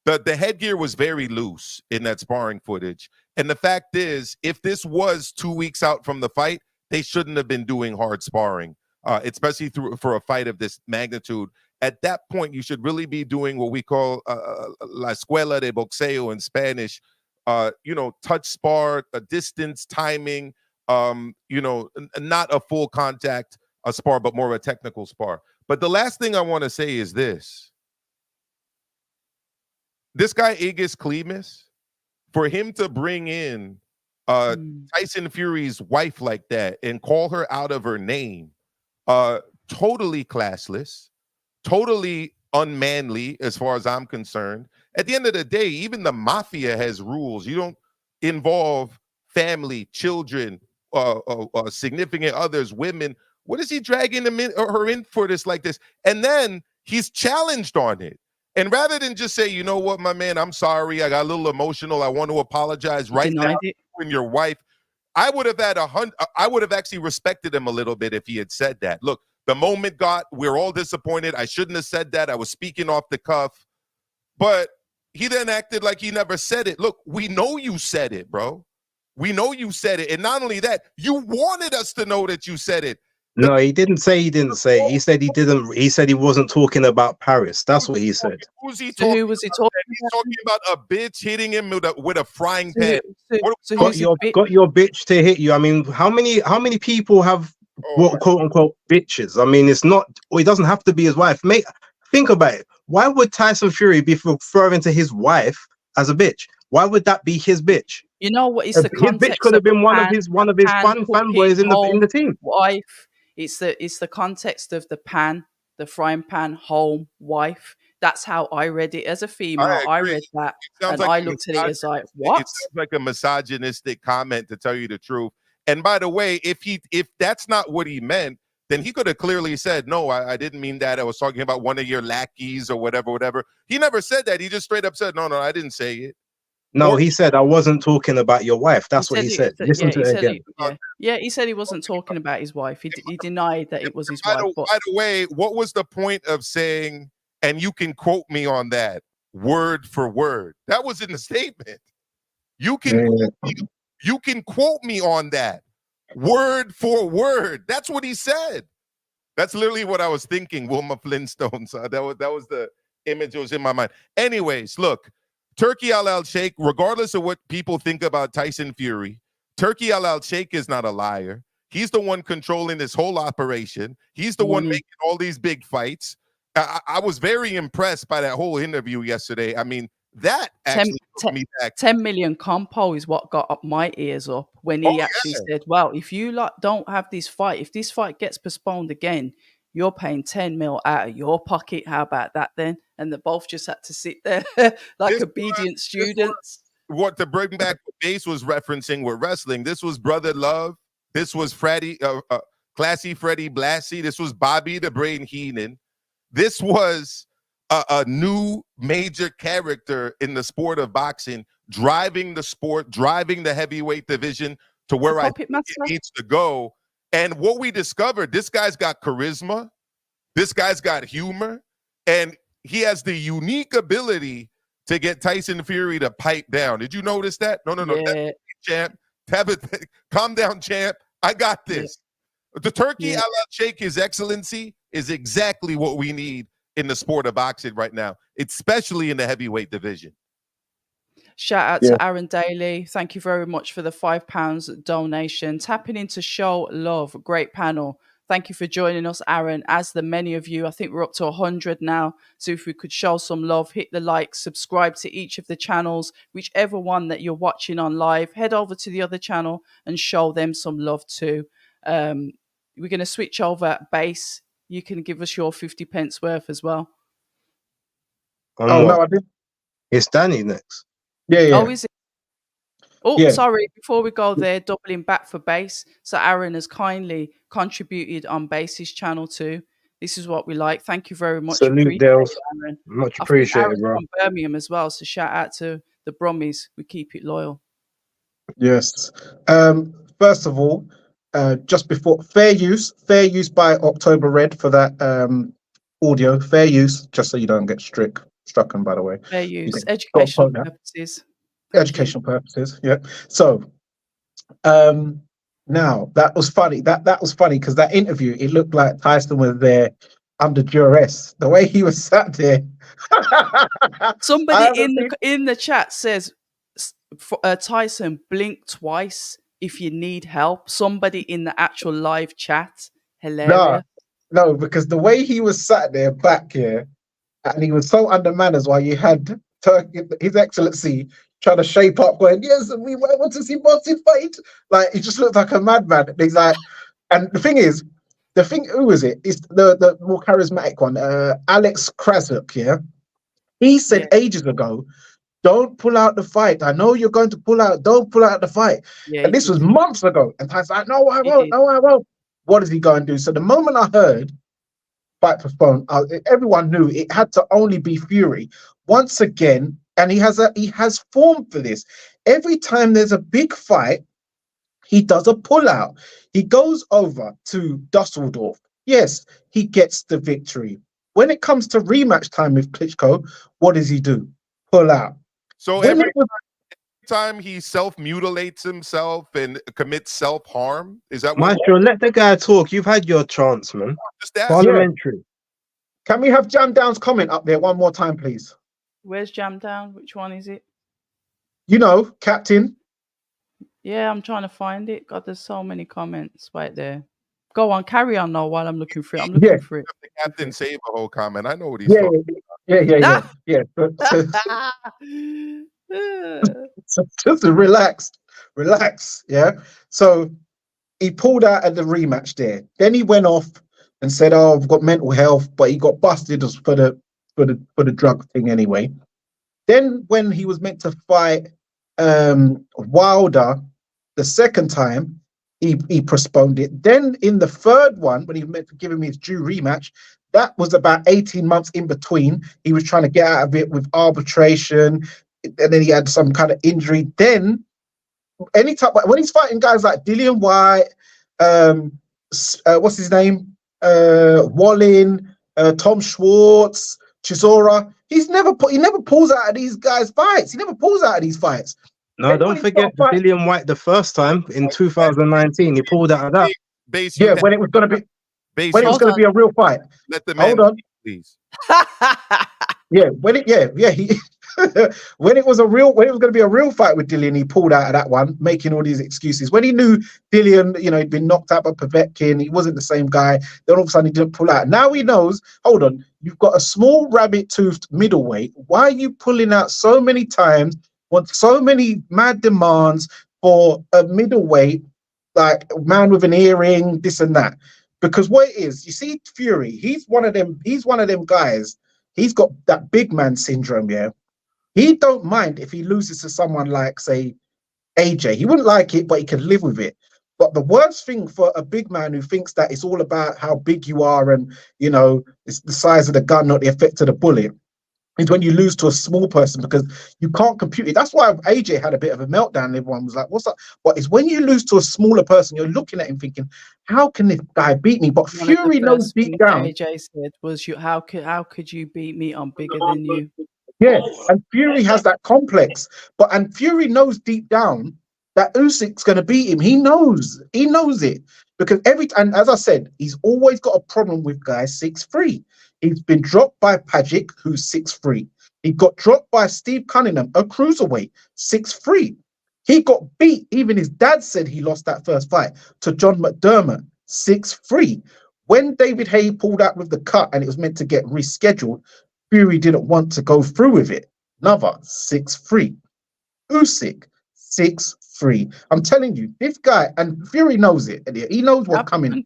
The headgear was very loose in that sparring footage. And the fact is, if this was 2 weeks out from the fight, they shouldn't have been doing hard sparring, especially for a fight of this magnitude. At that point, you should really be doing what we call la escuela de boxeo in Spanish, touch spar, a distance, timing, not a full contact spar, but more of a technical spar. But the last thing I want to say is this. This guy, Aegis Clemus, for him to bring in Tyson Fury's wife like that and call her out of her name, totally classless, totally unmanly as far as I'm concerned. At the end of the day, even the mafia has rules. You don't involve family, children, significant others, women. What is he dragging her in for this like this? And then he's challenged on it. And rather than just say, you know what, my man, I'm sorry, I got a little emotional, I want to apologize right now to your wife. I would have actually respected him a little bit if he had said that. Look, the moment we're all disappointed. I shouldn't have said that. I was speaking off the cuff. But he then acted like he never said it. Look, we know you said it, bro. We know you said it. And not only that, you wanted us to know that you said it. No, he didn't say he didn't say it. He said he didn't. He said he wasn't talking about Paris. That's what he said. Who's he So talking who was he talking He's about? talking about a bitch hitting him with a frying So pan. who's he Got your bitch to hit you. I mean, how many people have quote unquote bitches? I mean, it's not. Or it doesn't have to be his wife. Mate, think about it. Why would Tyson Fury be referring to his wife as a bitch? Why would that be his bitch? You know what? It's His the bitch context could have been one of pan, his pan, fanboys in the team. wife. It's the context of the pan, the frying pan, home, wife. That's how I read it as a female. I read that, and I looked at it as like, what? It sounds like a misogynistic comment, to tell you the truth. And by the way, if that's not what he meant, then he could have clearly said, no, I didn't mean that. I was talking about one of your lackeys or whatever. He never said that. He just straight up said, no, I didn't say it. No, he said, I wasn't talking about your wife. That's what he said. Listen to it again. He said he wasn't talking about his wife. He denied that it was his wife. By the way, what was the point of saying, and you can quote me on that, word for word? That was in the statement. You can quote me on that, word for word. That's what he said. That's literally what I was thinking, Wilma Flintstone. So that was the image that was in my mind. Anyways, look. Turki Al-Sheikh, regardless of what people think about Tyson Fury, Turki Al-Sheikh is not a liar. He's the one controlling this whole operation. He's the one making all these big fights. I was very impressed by that whole interview yesterday. I mean, that actually took me back. 10 million compo is what got up my ears up when he said, well, if you don't have this fight, if this fight gets postponed again, you're paying 10 mil out of your pocket. How about that then? And they both just had to sit there like obedient students. What to bring back what Base was referencing with wrestling. This was Brother Love. This was Freddie, Classy Freddie Blassie. This was Bobby the Brain Heenan. This was a new major character in the sport of boxing, driving the sport, driving the heavyweight division to where I think it needs to go. And what we discovered, this guy's got charisma, this guy's got humor, and he has the unique ability to get Tyson Fury to pipe down. Did you notice that? No. Yeah. Champ. Calm down, champ. I got this. Yeah. The Turki Al-Sheikh, His Excellency, is exactly what we need in the sport of boxing right now, especially in the heavyweight division. Shout out Yeah. to Aaron Daly. Thank you very much for the £5 donation. Tapping into show love. Great panel. Thank you for joining us, Aaron. As the many of you, I think we're up to 100 now. So if we could show some love, hit the like, subscribe to each of the channels, whichever one that you're watching on live, head over to the other channel and show them some love too. We're going to switch over at base. You can give us your 50 pence worth as well. On what? No, I didn't. It's Danny next. Yeah. Oh, is it? Oh, Yeah. sorry. Before we go there, doubling back for base. So Aaron has kindly contributed on base's channel too. This is what we like. Thank you very much. Salute, Appreciate Dales. it, Aaron. Much I think appreciated, Aaron's bro. from Birmingham as well. So shout out to the Brummies. We keep it loyal. Yes. First of all, just before fair use by October Red for that audio. Fair use, just so you don't get struck, by the way. Fair use, can- educational got purposes. Thank Educational purposes. Yeah. So, now that was funny. That was funny because that interview, it looked like Tyson was there under duress. The way he was sat there. Somebody in the chat says, Tyson, blink twice if you need help. Somebody in the actual live chat. Hilarious. No, because the way he was sat there back here, and he was so under manners while you had His Excellency trying to shape up, going, yes, we want to see Bossy fight. Like, he just looked like a madman. And he's like, and who is it? It's the more charismatic one, Alex Krasuk, yeah? He said ages ago, don't pull out the fight. I know you're going to pull out. Don't pull out the fight. Yeah, and this was months ago. And Ty's like, no, I won't. No, I won't. What is he going to do? So the moment I heard fight postponed, everyone knew it had to only be Fury. Once again, and he has form for this. Every time there's a big fight, he does a pull out. He goes over to Dusseldorf. Yes, he gets the victory. When it comes to rematch time with Klitschko, what does he do? Pull out. So every time he self-mutilates himself and commits self-harm, is that what? Maestro, let the guy talk. You've had your chance, man. Parliamentary. Can we have Jam Down's comment up there one more time, please? Where's Jam Down? Which one is it? You know, Captain. Yeah, I'm trying to find it. God, there's so many comments right there. Go on, carry on now while I'm looking for it. I'm looking for it. The Captain save a whole comment. I know what he's talking about. Yeah. So just relax. Yeah. So he pulled out at the rematch there. Then he went off and said, "Oh, I've got mental health," but he got busted for the drug thing anyway. Then when he was meant to fight Wilder the second time, he postponed it. Then in the third one, when he meant to give him his due rematch, that was about 18 months in between. He was trying to get out of it with arbitration, and then he had some kind of injury. Then, anytime when he's fighting guys like Dillian White, what's his name, Wallin, Tom Schwartz, Chisora, he never pulls out of these guys' fights. He never pulls out of these fights. No, don't forget Dillian White the first time in 2019. He pulled out of that. When it was going to be a real fight. Let the man hold on, please. When it was going to be a real fight with Dillian, he pulled out of that one, making all these excuses. When he knew Dillian, he'd been knocked out by Povetkin, he wasn't the same guy. Then all of a sudden he didn't pull out. Now he knows. Hold on, you've got a small rabbit-toothed middleweight. Why are you pulling out so many times? Want so many mad demands for a middleweight, like man with an earring, this and that? Because what it is, you see, Fury, he's one of them guys. He's got that big man syndrome, yeah. He don't mind if he loses to someone like, say, AJ. He wouldn't like it, but he can live with it. But the worst thing for a big man who thinks that it's all about how big you are and, it's the size of the gun, not the effect of the bullet, is when you lose to a small person, because you can't compute it. That's why AJ had a bit of a meltdown. Everyone was like, what's up? But it's when you lose to a smaller person, you're looking at him thinking, how can this guy beat me? But Fury knows deep down. AJ said was, how could you beat me? I'm bigger than you. Yeah, and Fury has that complex. And Fury knows deep down that Usyk's going to beat him. He knows it. Because and as I said, he's always got a problem with guys 6'3". He's been dropped by Pagic, who's 6'3". He got dropped by Steve Cunningham, a cruiserweight, 6'3". He got beat. Even his dad said he lost that first fight to John McDermott, 6'3". When David Haye pulled out with the cut and it was meant to get rescheduled, Fury didn't want to go through with it. Another 6'3". Usyk, 6'3". I'm telling you, this guy, and Fury knows it. He knows what's coming.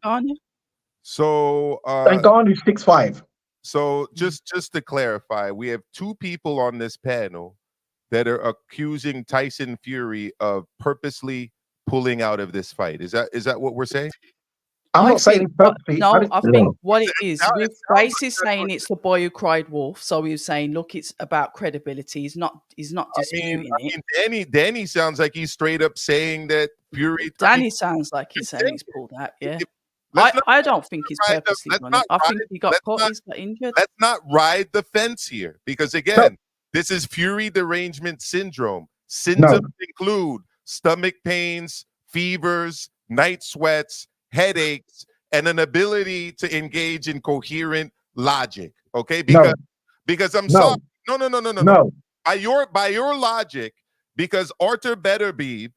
So And Ngannou 6'5". So just to clarify, we have two people on this panel that are accusing Tyson Fury of purposely pulling out of this fight. Is that what we're saying? I'm not saying purposely. I think what it is, with Grace is saying it's the boy who cried wolf. So he was saying, look, it's about credibility. He's not disputing it. Danny sounds like he's straight up saying that Fury. Danny sounds like he's saying he's pulled out. Yeah. I don't think he's purposely done it. I think he got caught, he's got injured. Let's not ride the fence here, because again, this is Fury derangement syndrome. Symptoms include stomach pains, fevers, night sweats, headaches, and an ability to engage in coherent logic. Okay, because I'm sorry. No. By your logic, because Artur Beterbiev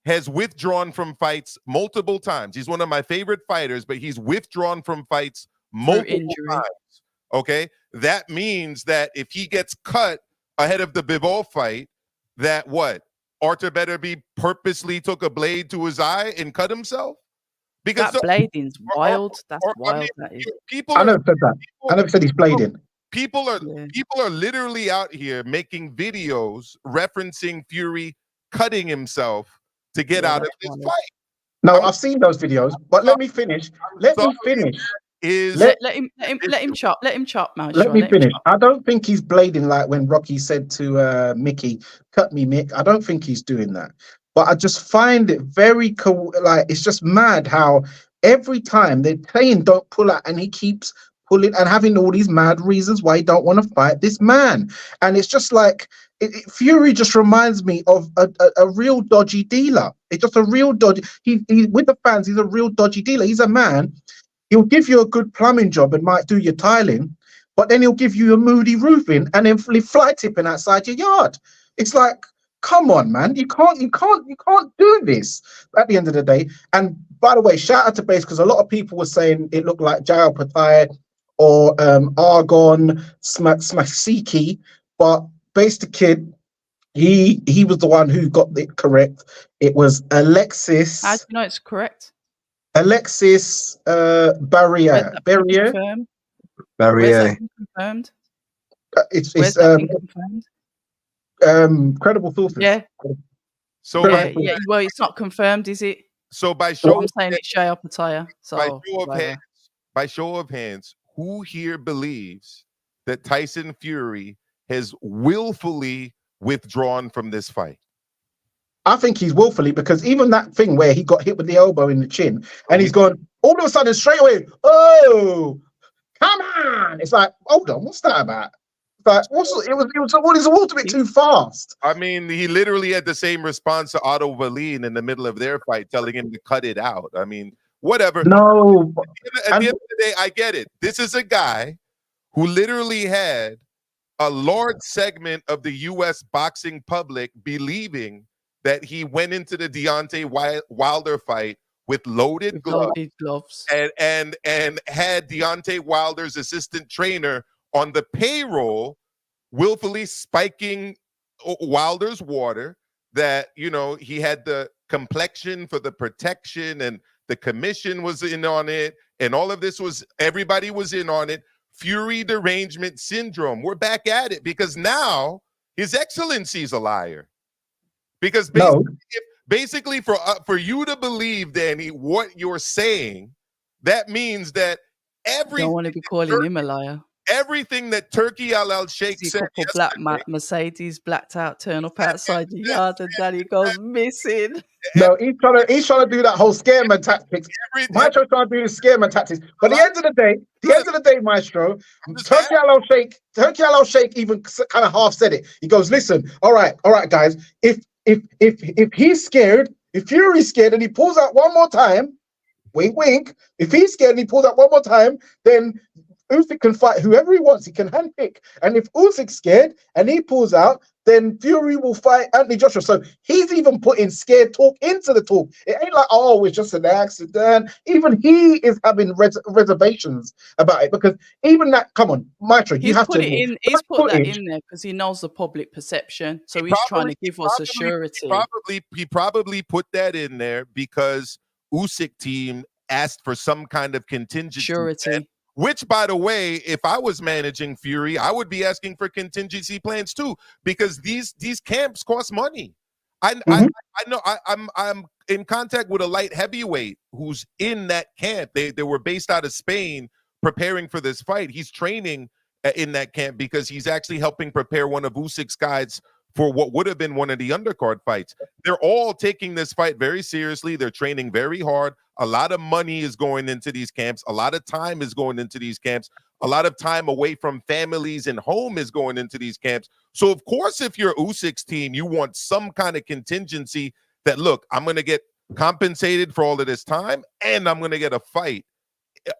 has withdrawn from fights multiple times. He's one of my favorite fighters, but he's withdrawn from fights multiple times. Okay, that means that if he gets cut ahead of the Bivol fight, that what? Artur Beterbiev purposely took a blade to his eye and cut himself? Because that blading's wild. That's wild. That is. I never said that. I never said he's blading. People are literally out here making videos referencing Fury cutting himself to get out of this fight. No, I've seen those videos, but let me finish. Let me finish. Let him chop. Let him chop, man. Let me finish. I don't think he's blading like when Rocky said to Mickey, "Cut me, Mick." I don't think he's doing that. But I just find it very cool. Like, it's just mad how every time they're saying don't pull out, and he keeps pulling and having all these mad reasons why he don't want to fight this man. And it's just like Fury just reminds me of a real dodgy dealer. It's just a real dodgy. He with the fans, he's a real dodgy dealer. He's a man. He'll give you a good plumbing job and might do your tiling, but then he'll give you a moody roofing and then fly tipping outside your yard. It's like, come on, man. You can't do this at the end of the day. And by the way, shout out to Base, because a lot of people were saying it looked like Jael Patai or Argon Smasiki, but Base the Kid, he was the one who got it correct. It was Alexis. How do you know it's correct? Alexis Barrier. Confirmed? Barrier. Confirmed? It's confirmed? Credible sources. Yeah. So yeah. Well, it's not confirmed, is it? So by show, I'm saying it's Jael Patai. So by show of hands, who here believes that Tyson Fury has willfully withdrawn from this fight? I think he's willfully, because even that thing where he got hit with the elbow in the chin and he's gone all of a sudden straight away, oh, come on. It's like, hold on, what's that about? But it was a little bit too fast. I mean, he literally had the same response to Otto Wallin in the middle of their fight, telling him to cut it out. I mean, whatever. No. At the end of the day, I get it. This is a guy who literally had a large segment of the U.S. boxing public believing that he went into the Deontay Wilder fight with loaded gloves. And had Deontay Wilder's assistant trainer on the payroll, willfully spiking Wilder's water, that, you know, he had the complexion for the protection and the commission was in on it. And all of this everybody was in on it. Fury derangement syndrome. We're back at it because now His Excellency's a liar. Because basically for you to believe, Danny, what you're saying, that means that don't want to be calling him a liar. Everything that Turki Al Sheikh said black Mercedes blacked out, turn up outside the yard, and Danny goes missing. No, he's trying to do that whole scareman tactics. Maestro trying to do the scareman tactics. But at the end of the day, Maestro, Turki Al Sheikh even kind of half said it. He goes, listen, all right, guys, if he's scared, if Fury's scared and he pulls out one more time, wink, wink, if he's scared and he pulls out one more time, then Usyk can fight whoever he wants. He can handpick. And if Usyk's scared and he pulls out, then Fury will fight Anthony Joshua. So he's even putting scared talk into the talk. It ain't like, oh, it's just an accident. Even he is having reservations about it, because even that, come on, Maestro, you He's have to put it admit, in. He's put that footage, in there because he knows the public perception. So he's trying to give us a surety. He probably put that in there because Usyk team asked for some kind of contingency Surety. plan, which, by the way, if I was managing Fury, I would be asking for contingency plans too, because these camps cost money. I know I'm in contact with a light heavyweight who's in that camp. They were based out of Spain preparing for this fight. He's training in that camp because he's actually helping prepare one of Usyk's guys for what would have been one of the undercard fights. They're all taking this fight very seriously. They're training very hard. A lot of money is going into these camps. A lot of time is going into these camps. A lot of time away from families and home is going into these camps. So, of course, if you're Usyk's team, you want some kind of contingency that, look, I'm going to get compensated for all of this time, and I'm going to get a fight,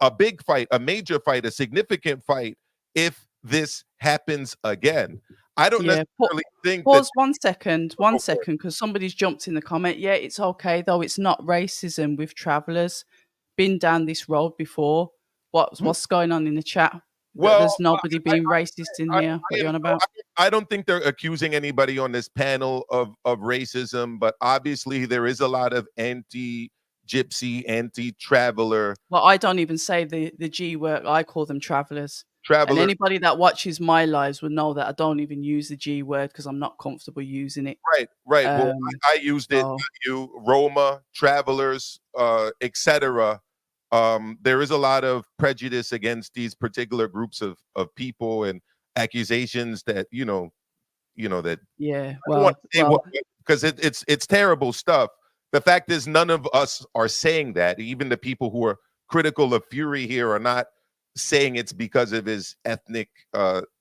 a big fight, a major fight, a significant fight if this happens again. I don't necessarily think pause 1 second, because somebody's jumped in the comment. Yeah, it's okay, though. It's not racism with travelers. Been down this road before. What's going on in the chat? Well, there's nobody being racist in here. What are you on about? I don't think they're accusing anybody on this panel of racism, but obviously there is a lot of anti-gypsy, anti-traveler. Well, I don't even say the G word. I call them travelers. And anybody that watches my lives would know that I don't even use the G word because I'm not comfortable using it. Right. Well, I used it. You, Roma, travelers, etc. There is a lot of prejudice against these particular groups of people and accusations that that. Yeah. Well, because it's terrible stuff. The fact is, none of us are saying that. Even the people who are critical of Fury here are not saying it's because of his ethnic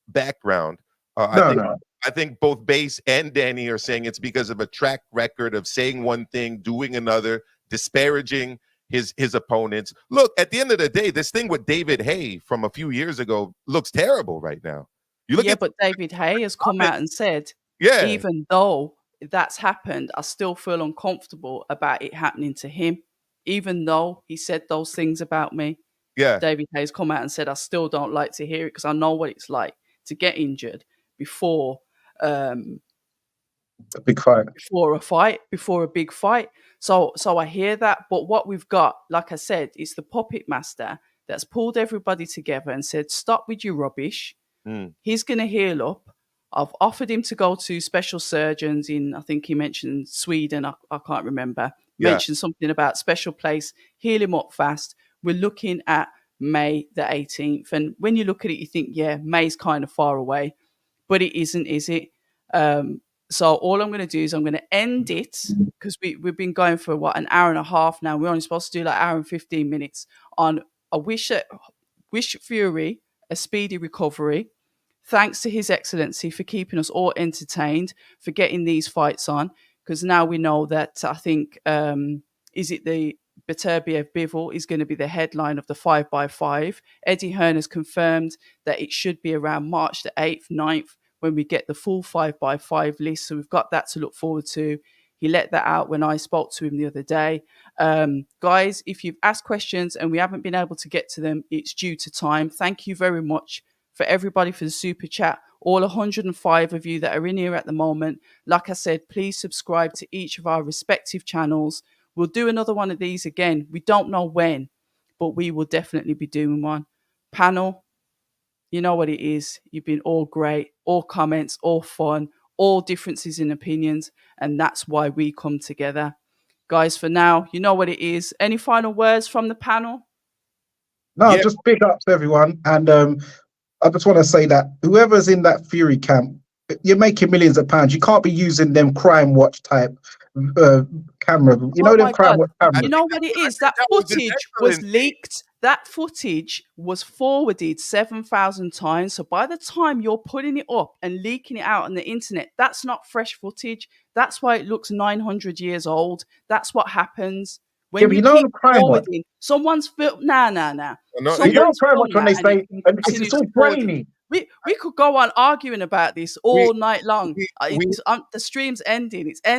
background. I think both Base and Dani are saying it's because of a track record of saying one thing, doing another, disparaging his opponents. Look, at the end of the day, this thing with David Haye from a few years ago looks terrible right now. But David Haye has come out and said, even though that's happened, I still feel uncomfortable about it happening to him, even though he said those things about me. Yeah, David Haye's come out and said, I still don't like to hear it because I know what it's like to get injured before a big fight. Before a big fight. So I hear that. But what we've got, like I said, is the puppet master that's pulled everybody together and said, stop with your rubbish. He's going to heal up. I've offered him to go to special surgeons in, I think he mentioned Sweden. I can't remember. Mentioned something about special place, heal him up fast. We're looking at May the 18th. And when you look at it, you think, May's kind of far away. But it isn't, is it? So all I'm going to do is I'm going to end it because we've been going for, an hour and a half now. We're only supposed to do like hour and 15 minutes on I wish Fury a speedy recovery. Thanks to His Excellency for keeping us all entertained, for getting these fights on. Because now we know that I think, is it the Beterbiev Bivol is going to be the headline of the 5x5. Eddie Hearn has confirmed that it should be around March the 8th, 9th when we get the full 5x5 list. So we've got that to look forward to. He let that out when I spoke to him the other day. Guys, if you've asked questions and we haven't been able to get to them, it's due to time. Thank you very much for everybody for the super chat. All 105 of you that are in here at the moment. Like I said, please subscribe to each of our respective channels. We'll do another one of these again. We don't know when, but we will definitely be doing one. Panel, you know what it is. You've been all great, all comments, all fun, all differences in opinions, and that's why we come together. Guys, for now, you know what it is. Any final words from the panel? No, just big ups everyone. And I just want to say that whoever's in that Fury camp, you're making millions of pounds. You can't be using them crime watch type camera. You know them crime watch cameras. You know what it is? That footage was leaked. That footage was forwarded 7,000 times. So by the time you're putting it up and leaking it out on the internet, that's not fresh footage. That's why it looks 900 years old. That's what happens. Yeah, but you know the crime one. forwarding, someone's nah. No, You Someone's don't cry much filmed when that they and say, it and because it's continues all forwarding. brainy. We could go on arguing about this we all night long. we The stream's ending. It's ending.